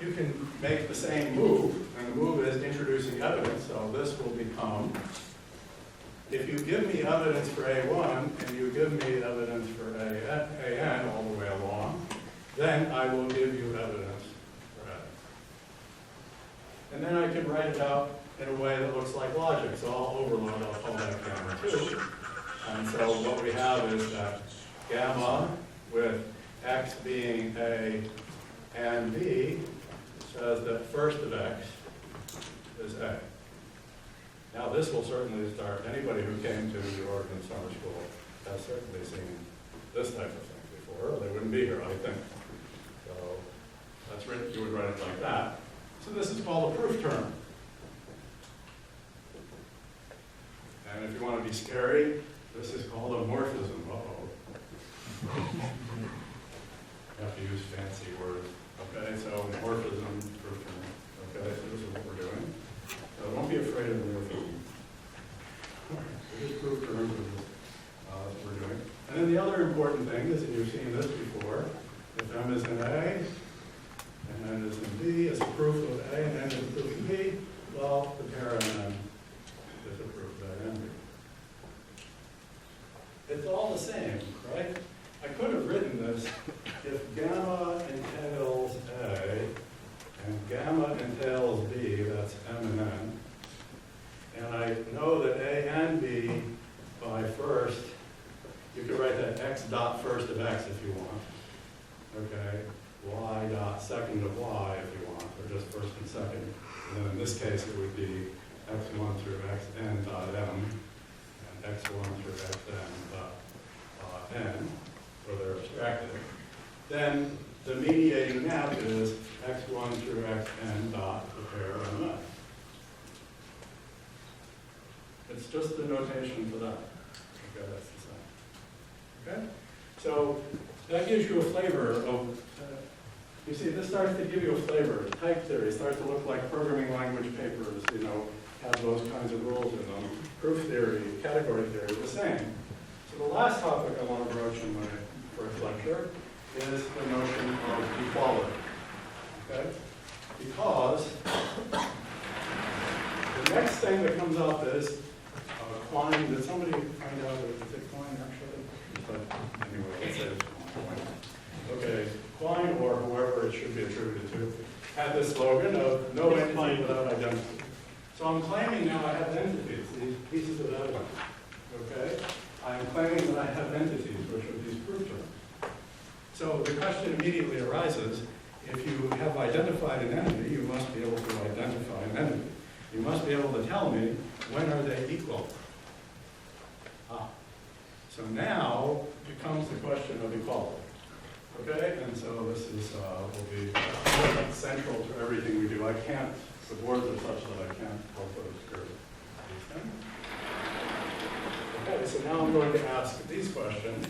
you can make the same move, and the move is introducing evidence. So this will become, if you give me evidence for A1 and you give me evidence for AN all the way along, then I will give you evidence for A. And then I can write it out in a way that looks like logic. So I'll overload, I'll call that gamma 2. And so what we have is that gamma with X being A and B says that first of X is A. Now this will certainly start, anybody who came to the Oregon Summer School has certainly seen this type of thing before, or they wouldn't be here, I think. So that's written, you would write it like that. So this is called a proof term. And if you want to be scary, this is called a morphism. Uh-oh. You have to use fancy words. Okay, so morphism, proof term. Okay, so this is what we're doing. So don't be afraid of the morphism. Just proof terms is what we're doing. And then the other important thing is that you've seen this before. If M is in A, and N is in B, it's a proof of A and N is a proof of B. Well, the pair and then disapproved by envy. It's all the same, right? I could have written this if gamma entails A and gamma entails B, that's M and N, and I know that A and B by first, you could write that x dot first of x if you want, okay? Y dot second of y if you want, or just first and second. And then in this case, it would be x1 through xn dot m, and x1 through xn dot n, where they're abstracted. Then the mediating map is x1 through xn dot the pair mf. It's just the notation for that. Okay, that's the same. Okay? So that gives you a flavor of, you see, this starts to give you a flavor. Type theory starts to look like programming language papers, you know, have those kinds of rules in them. Proof theory, category theory, the same. So the last topic I want to broach in my first lecture is the notion of equality. Okay? Because the next thing that comes up is Quine. Did somebody find out is it Quine actually? But anyway, let's say it's Quine. Okay, Quine or whoever it should be attributed to had this slogan of no entity without identity. So I'm claiming now I have entities, these pieces of evidence. Okay? I'm claiming that I have entities, which are these proof terms. So the question immediately arises, if you have identified an entity, you must be able to identify an entity. You must be able to tell me when are they equal. So now becomes the question of equality. Okay, and so this is will be central to everything we do. I can't, the words are such that I can't help but obscure these things. Okay, so now I'm going to ask these questions.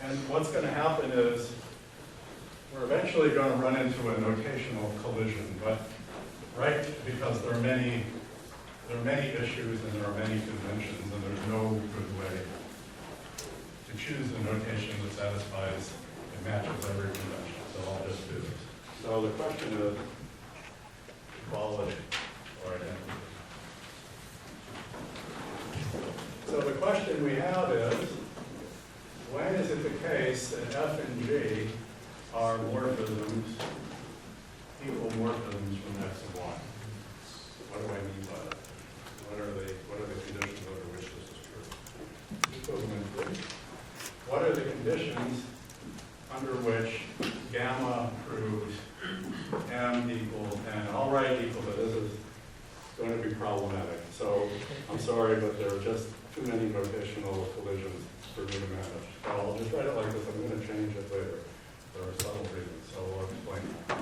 And what's going to happen is we're eventually going to run into a notational collision, but right, because there are many issues and there are many conventions, and there's no good way to choose a notation that satisfies and matches every convention. So I'll just do this. So the question is equality or identity. So the question we have is, when is it the case that F and G are morphisms, equal morphisms from X and Y? What do I mean by that? What are the conditions under which this is true? Equivalently, what are the conditions under which gamma proves M equals N? I'll write equal, but this is going to be problematic. So I'm sorry, but there are just too many notational collisions for me to manage. So I'll just write it like this. I'm going to change it later. There are subtle reasons, so I'll explain that.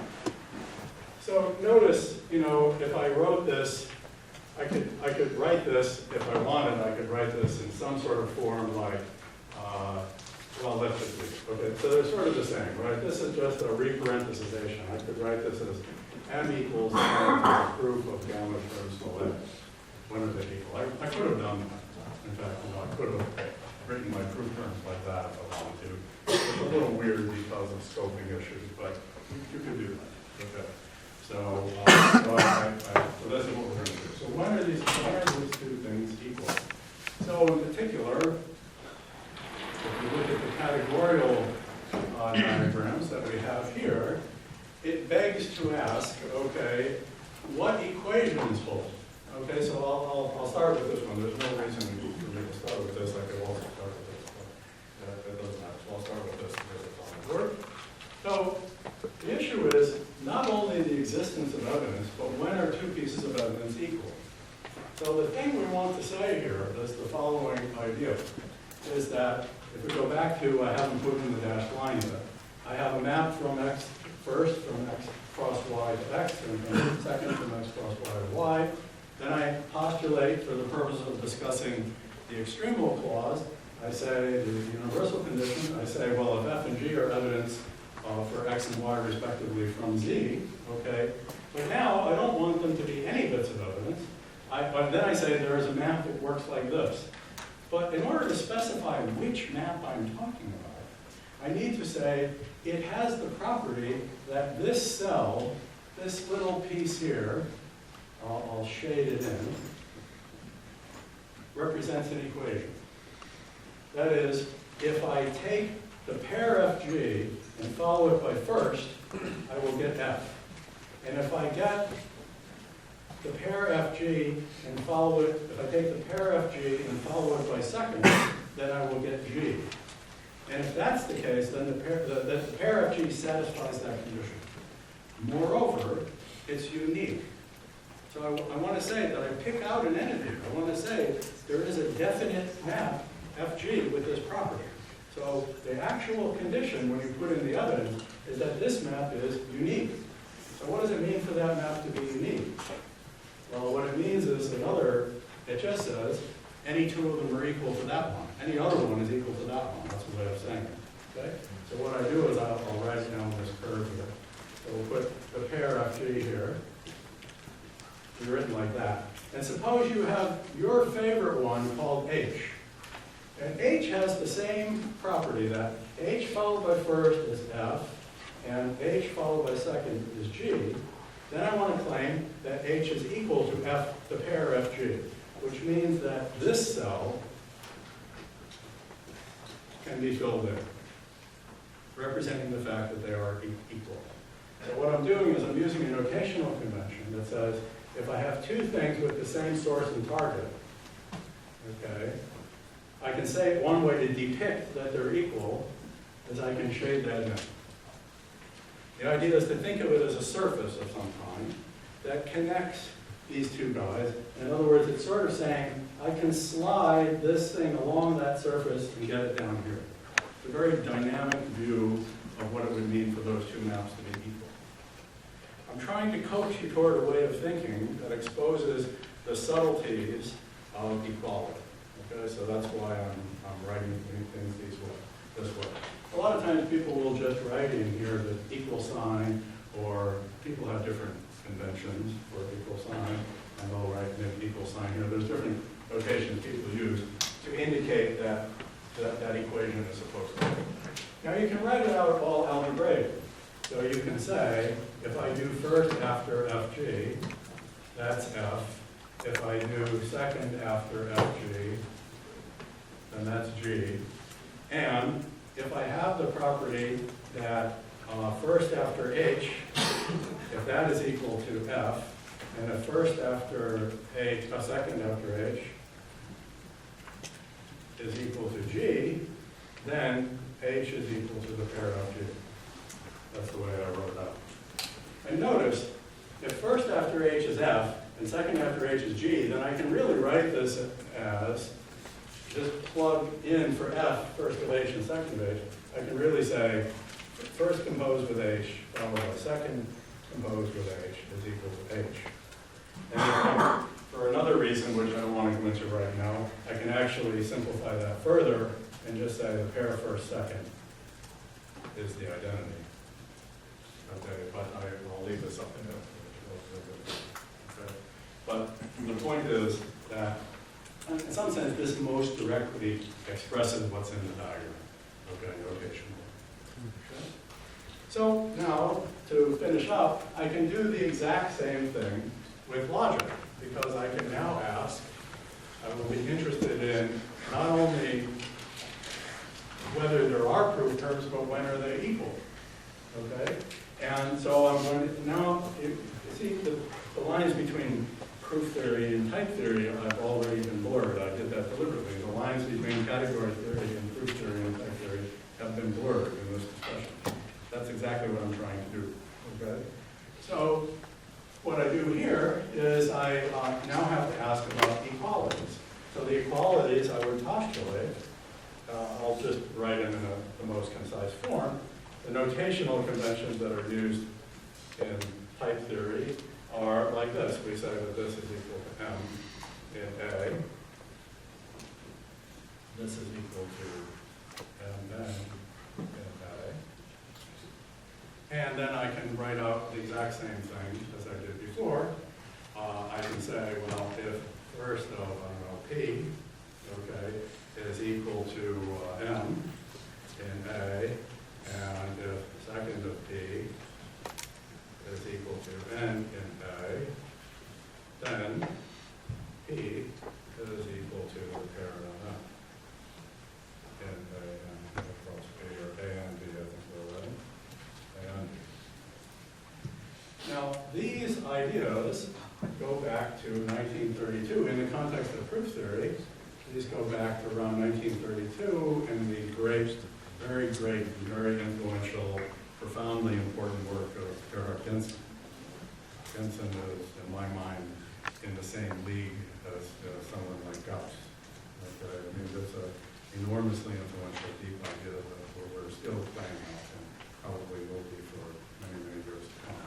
So notice, you know, if I wrote this, I could write this, if I wanted, I could write this in some sort of form like, well, let's just leave it. Okay, so they're sort of the same, right? This is just a reparenthesization. I could write this as M equals N as a proof of gamma terms select. When are they equal? I could have done that. In fact, you know, I could have written my proof terms like that if I wanted to. It's a little weird because of scoping issues, but you could do that. Okay. So, so this is what we're going to do. So when are these two things equal? So in particular, if you look at the categorical diagrams that we have here, it begs to ask, okay, what equations hold? Okay, so I'll start with this one. There's no reason for me to start with this. I could also start with this, but that doesn't matter. So I'll start with this because it's on the board. So the issue is not only the existence of evidence, but when are two pieces of evidence equal? So the thing we want to say here is the following idea, is that if we go back to, I haven't put in the dashed line yet, I have a map from X first, from X cross Y to X, and from second from X cross Y to Y. Then I postulate, for the purpose of discussing the extremal clause, I say the universal condition, I say, well, if F and G are evidence for X and Y respectively from Z, okay, but now I don't want them to be any bits of evidence. But then I say there is a map that works like this. But in order to specify which map I'm talking about, I need to say it has the property that this cell this little piece here, I'll shade it in, represents an equation. That is, if I take the pair FG and follow it by first, I will get F. And if I get the pair FG and follow it, if I take the pair FG and follow it by second, then I will get G. And if that's the case, then the pair FG satisfies that condition. Moreover, it's unique. So I want to say that I pick out an entity. I want to say there is a definite map, FG, with this property. So the actual condition, when you put in the evidence, is that this map is unique. So what does it mean for that map to be unique? Well, what it means is it just says, any two of them are equal to that one. Any other one is equal to that one. That's the way of saying it. Okay? So what I do is I'll write down this curve here. So we'll put the pair FG here. Be written like that. And suppose you have your favorite one called H. And H has the same property, that H followed by first is F, and H followed by second is G. Then I want to claim that H is equal to F, the pair FG, which means that this cell can be filled in, representing the fact that they are equal. So what I'm doing is I'm using a notational convention that says, if I have two things with the same source and target, okay, I can say one way to depict that they're equal is I can shade that in. The idea is to think of it as a surface of some kind that connects these two guys. In other words, it's sort of saying, I can slide this thing along that surface and get it down here. It's a very dynamic view of what it would mean for those two maps to be equal. I'm trying to coach you toward a way of thinking that exposes the subtleties of equality. Okay, so that's why I'm writing things this way. A lot of times people will just write in here the equal sign, or people have different conventions for equal sign, and they'll write an equal sign here. There's different notations people use to indicate that equation is supposed to be. Now you can write it out all algebraic. So you can say, if I do first after FG, that's F. If I do second after FG, then that's G. And if I have the property that first after H, if that is equal to F, and if first after H, second after H is equal to G, then H is equal to the pair of G. That's the way I wrote it out. And notice, if first after H is F, and second after H is G, then I can really write this as just plug in for F, first of H and second of H. I can really say, first composed with H, followed by second composed with H is equal to H. And for another reason, which I don't want to go into right now, I can actually simplify that further and just say the pair first, second is the identity. Okay, but I'll leave this up in there. Okay. But the point is that, in some sense, this most directly expresses what's in the diagram. Okay, notation. Okay. So now, to finish up, I can do the exact same thing with logic, because I can now ask, I will be interested in not only whether there are proof terms, but when are they equal. Okay? And so I'm going to, now, you see the lines between proof theory and type theory have already been blurred. I did that deliberately. The lines between category theory and proof theory and type theory have been blurred in this discussion. That's exactly what I'm trying to do. Okay? So what I do here is I now have to ask about equalities. So the equalities I would postulate, I'll just write in the most concise form. The notational conventions that are used in type theory are like this. We say that this is equal to M in A. This is equal to Mn in A. And then I can write out the exact same thing as I did before. I can say, well, if first of, I don't know, P, okay, is equal to M in A, and if second of P is equal to n in A, then P is equal to the parent on N. In A and across B, or A and B, I think we're right. A and B. Now, these ideas go back to 1932 in the context of proof theory. These go back to around 1932 in the very great, very influential, profoundly important work of Gerhard Gentzen. Gentzen is, in my mind, in the same league as someone like Gauss. Okay? I mean, that's an enormously influential, deep idea that we're still playing out and probably will be for many, many years to come.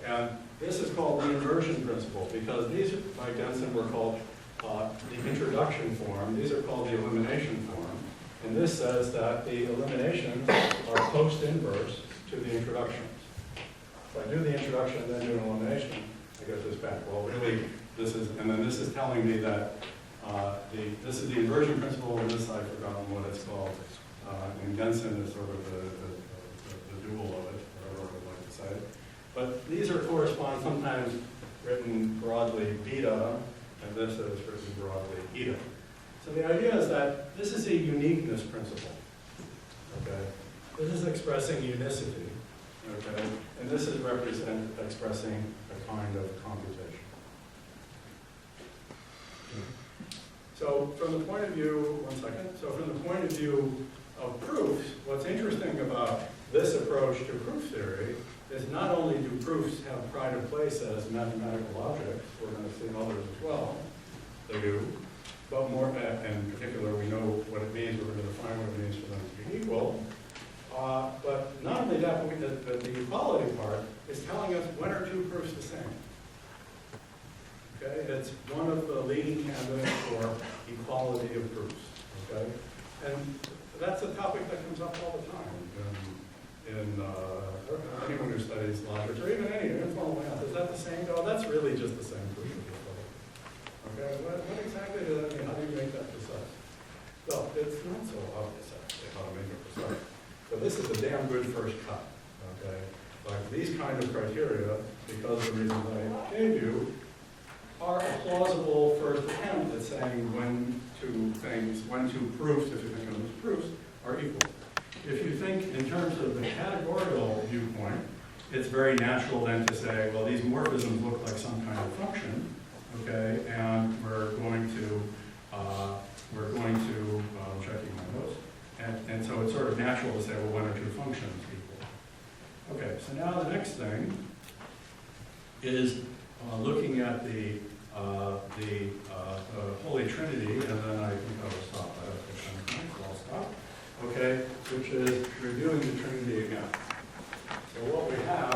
And this is called the inversion principle, because these, by Gentzen, were called the introduction form. These are called the elimination form. And this says that the eliminations are post-inverse to the introductions. If I do the introduction and then do an elimination, I get this back. Well, really, this is, and then this is telling me that this is the inversion principle, and this I've forgotten what it's called. And Gentzen is sort of the dual of it, whatever I would like to say. But these are correspond, sometimes written broadly beta, and this is written broadly eta. So the idea is that this is a uniqueness principle. Okay? This is expressing unicity. Okay? And this is expressing a kind of computation. So from the point of view, one second. So from the point of view of proofs, what's interesting about this approach to proof theory is not only do proofs have pride of place as mathematical objects, we're going to see others as well, they do, but more, in particular, we know what it means, we're going to define what it means for them to be equal. But not only that, but the equality part is telling us when are two proofs the same. Okay, it's one of the leading candidates for equality of proofs. Okay, and that's a topic that comes up all the time in anyone who studies logic, or even any informal math. Is that the same? Oh, that's really just the same proof. Okay, what exactly does that mean? How do you make that precise? Well, it's not so obvious actually how to make it precise. But this is a damn good first cut. Okay, like these kind of criteria, because of the reasons I gave you, are a plausible first attempt at saying when two things, when two proofs, if you think of them as proofs, are equal. If you think in terms of the categorical viewpoint, it's very natural then to say, well, these morphisms look like some kind of function, okay, and we're going to I'm checking my notes, and so it's sort of natural to say, well, when are two functions equal? Okay, so now the next thing is looking at the Holy Trinity, and then I think I will stop. I have to finish, so I'll stop. Okay, which is reviewing the Trinity again. So what we have,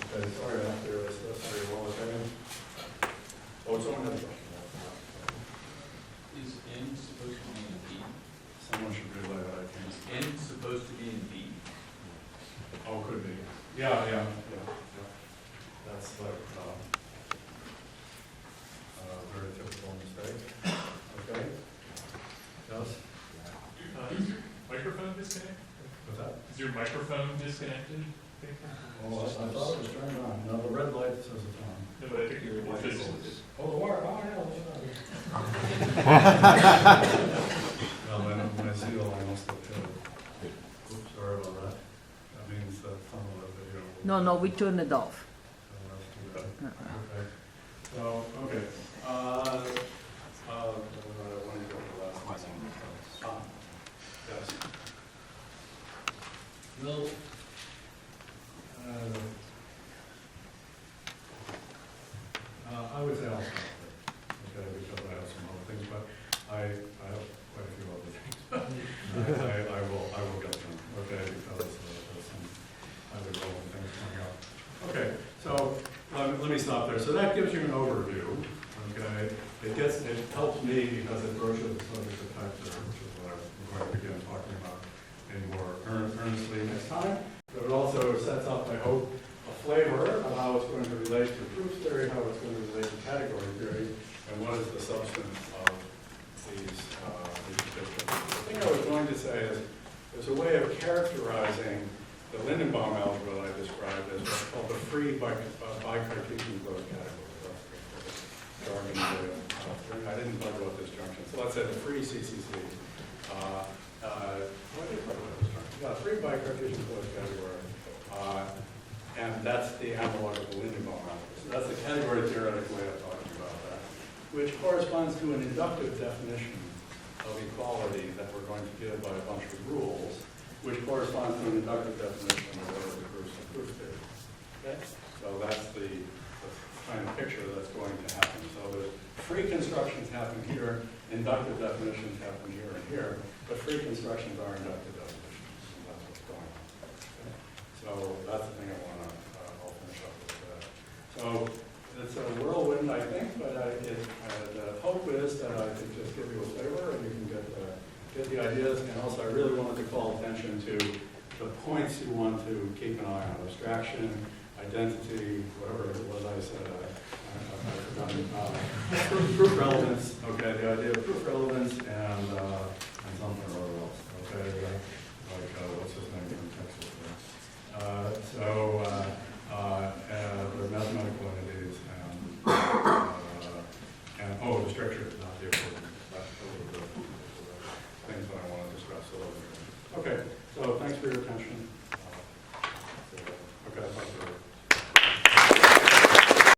okay, sorry after this, sorry, what was that? Oh, someone has a question. Is n supposed to be in B? Someone should relay that, I think. Is n supposed to be in B? Oh, could be. Yeah. That's like a very typical mistake. Okay. Yes? Is your microphone disconnected? What's that? Is your microphone disconnected? Oh, I thought it was turned on. No, the red light says it's on. No, but I think your voice is. Oh, the wire. Oh, yeah. Well, my seal, I must have killed. Oops, sorry about that. That means that some of the video. No, we turn it off. Okay. So, okay. I want to go to the last one. Yes. Well, I would say I'll stop there, okay, because I have some other things, but I have quite a few other things. I will get them, okay, because there's some highly relevant things coming up. Okay, so let me stop there. So that gives you an overview, okay? It helps me because it broaches the subject of type theory, which is what I'm going to begin talking about more earnestly next time. But it also sets up, I hope, a flavor of how it's going to relate to proof theory, how it's going to relate to category theory, and what is the substance of these predictions. The thing I was going to say is there's a way of characterizing the Lindenbaum algebra that I described as what's called the free bicartesian closed category. That's the jargon I didn't talk about this junction. So let's say the free CCC. What did I talk about this junction? Yeah, free bicartesian closed category. And that's the analog of the Lindenbaum algebra. So that's the category theoretic way of talking about that, which corresponds to an inductive definition of equality that we're going to give by a bunch of rules, which corresponds to an inductive definition of what the proofs and proof theory. Okay? So that's the kind of picture that's going to happen. So the free constructions happen here, inductive definitions happen here and here, but free constructions are inductive definitions, and that's what's going on. Okay? So that's the thing I want to, I'll finish up with that. So it's a whirlwind, I think, but the hope is that I can just give you a flavor and you can get the ideas. And also, I really wanted to call attention to the points you want to keep an eye on: abstraction, identity, whatever it was I said. I've forgotten. Proof relevance. Okay, the idea of proof relevance and something or other else. Okay, like what's his name from Texas? The mathematical entities and the stricture, not the equivalent. That's those are the things that I want to discuss a little bit. Okay, so thanks for your attention.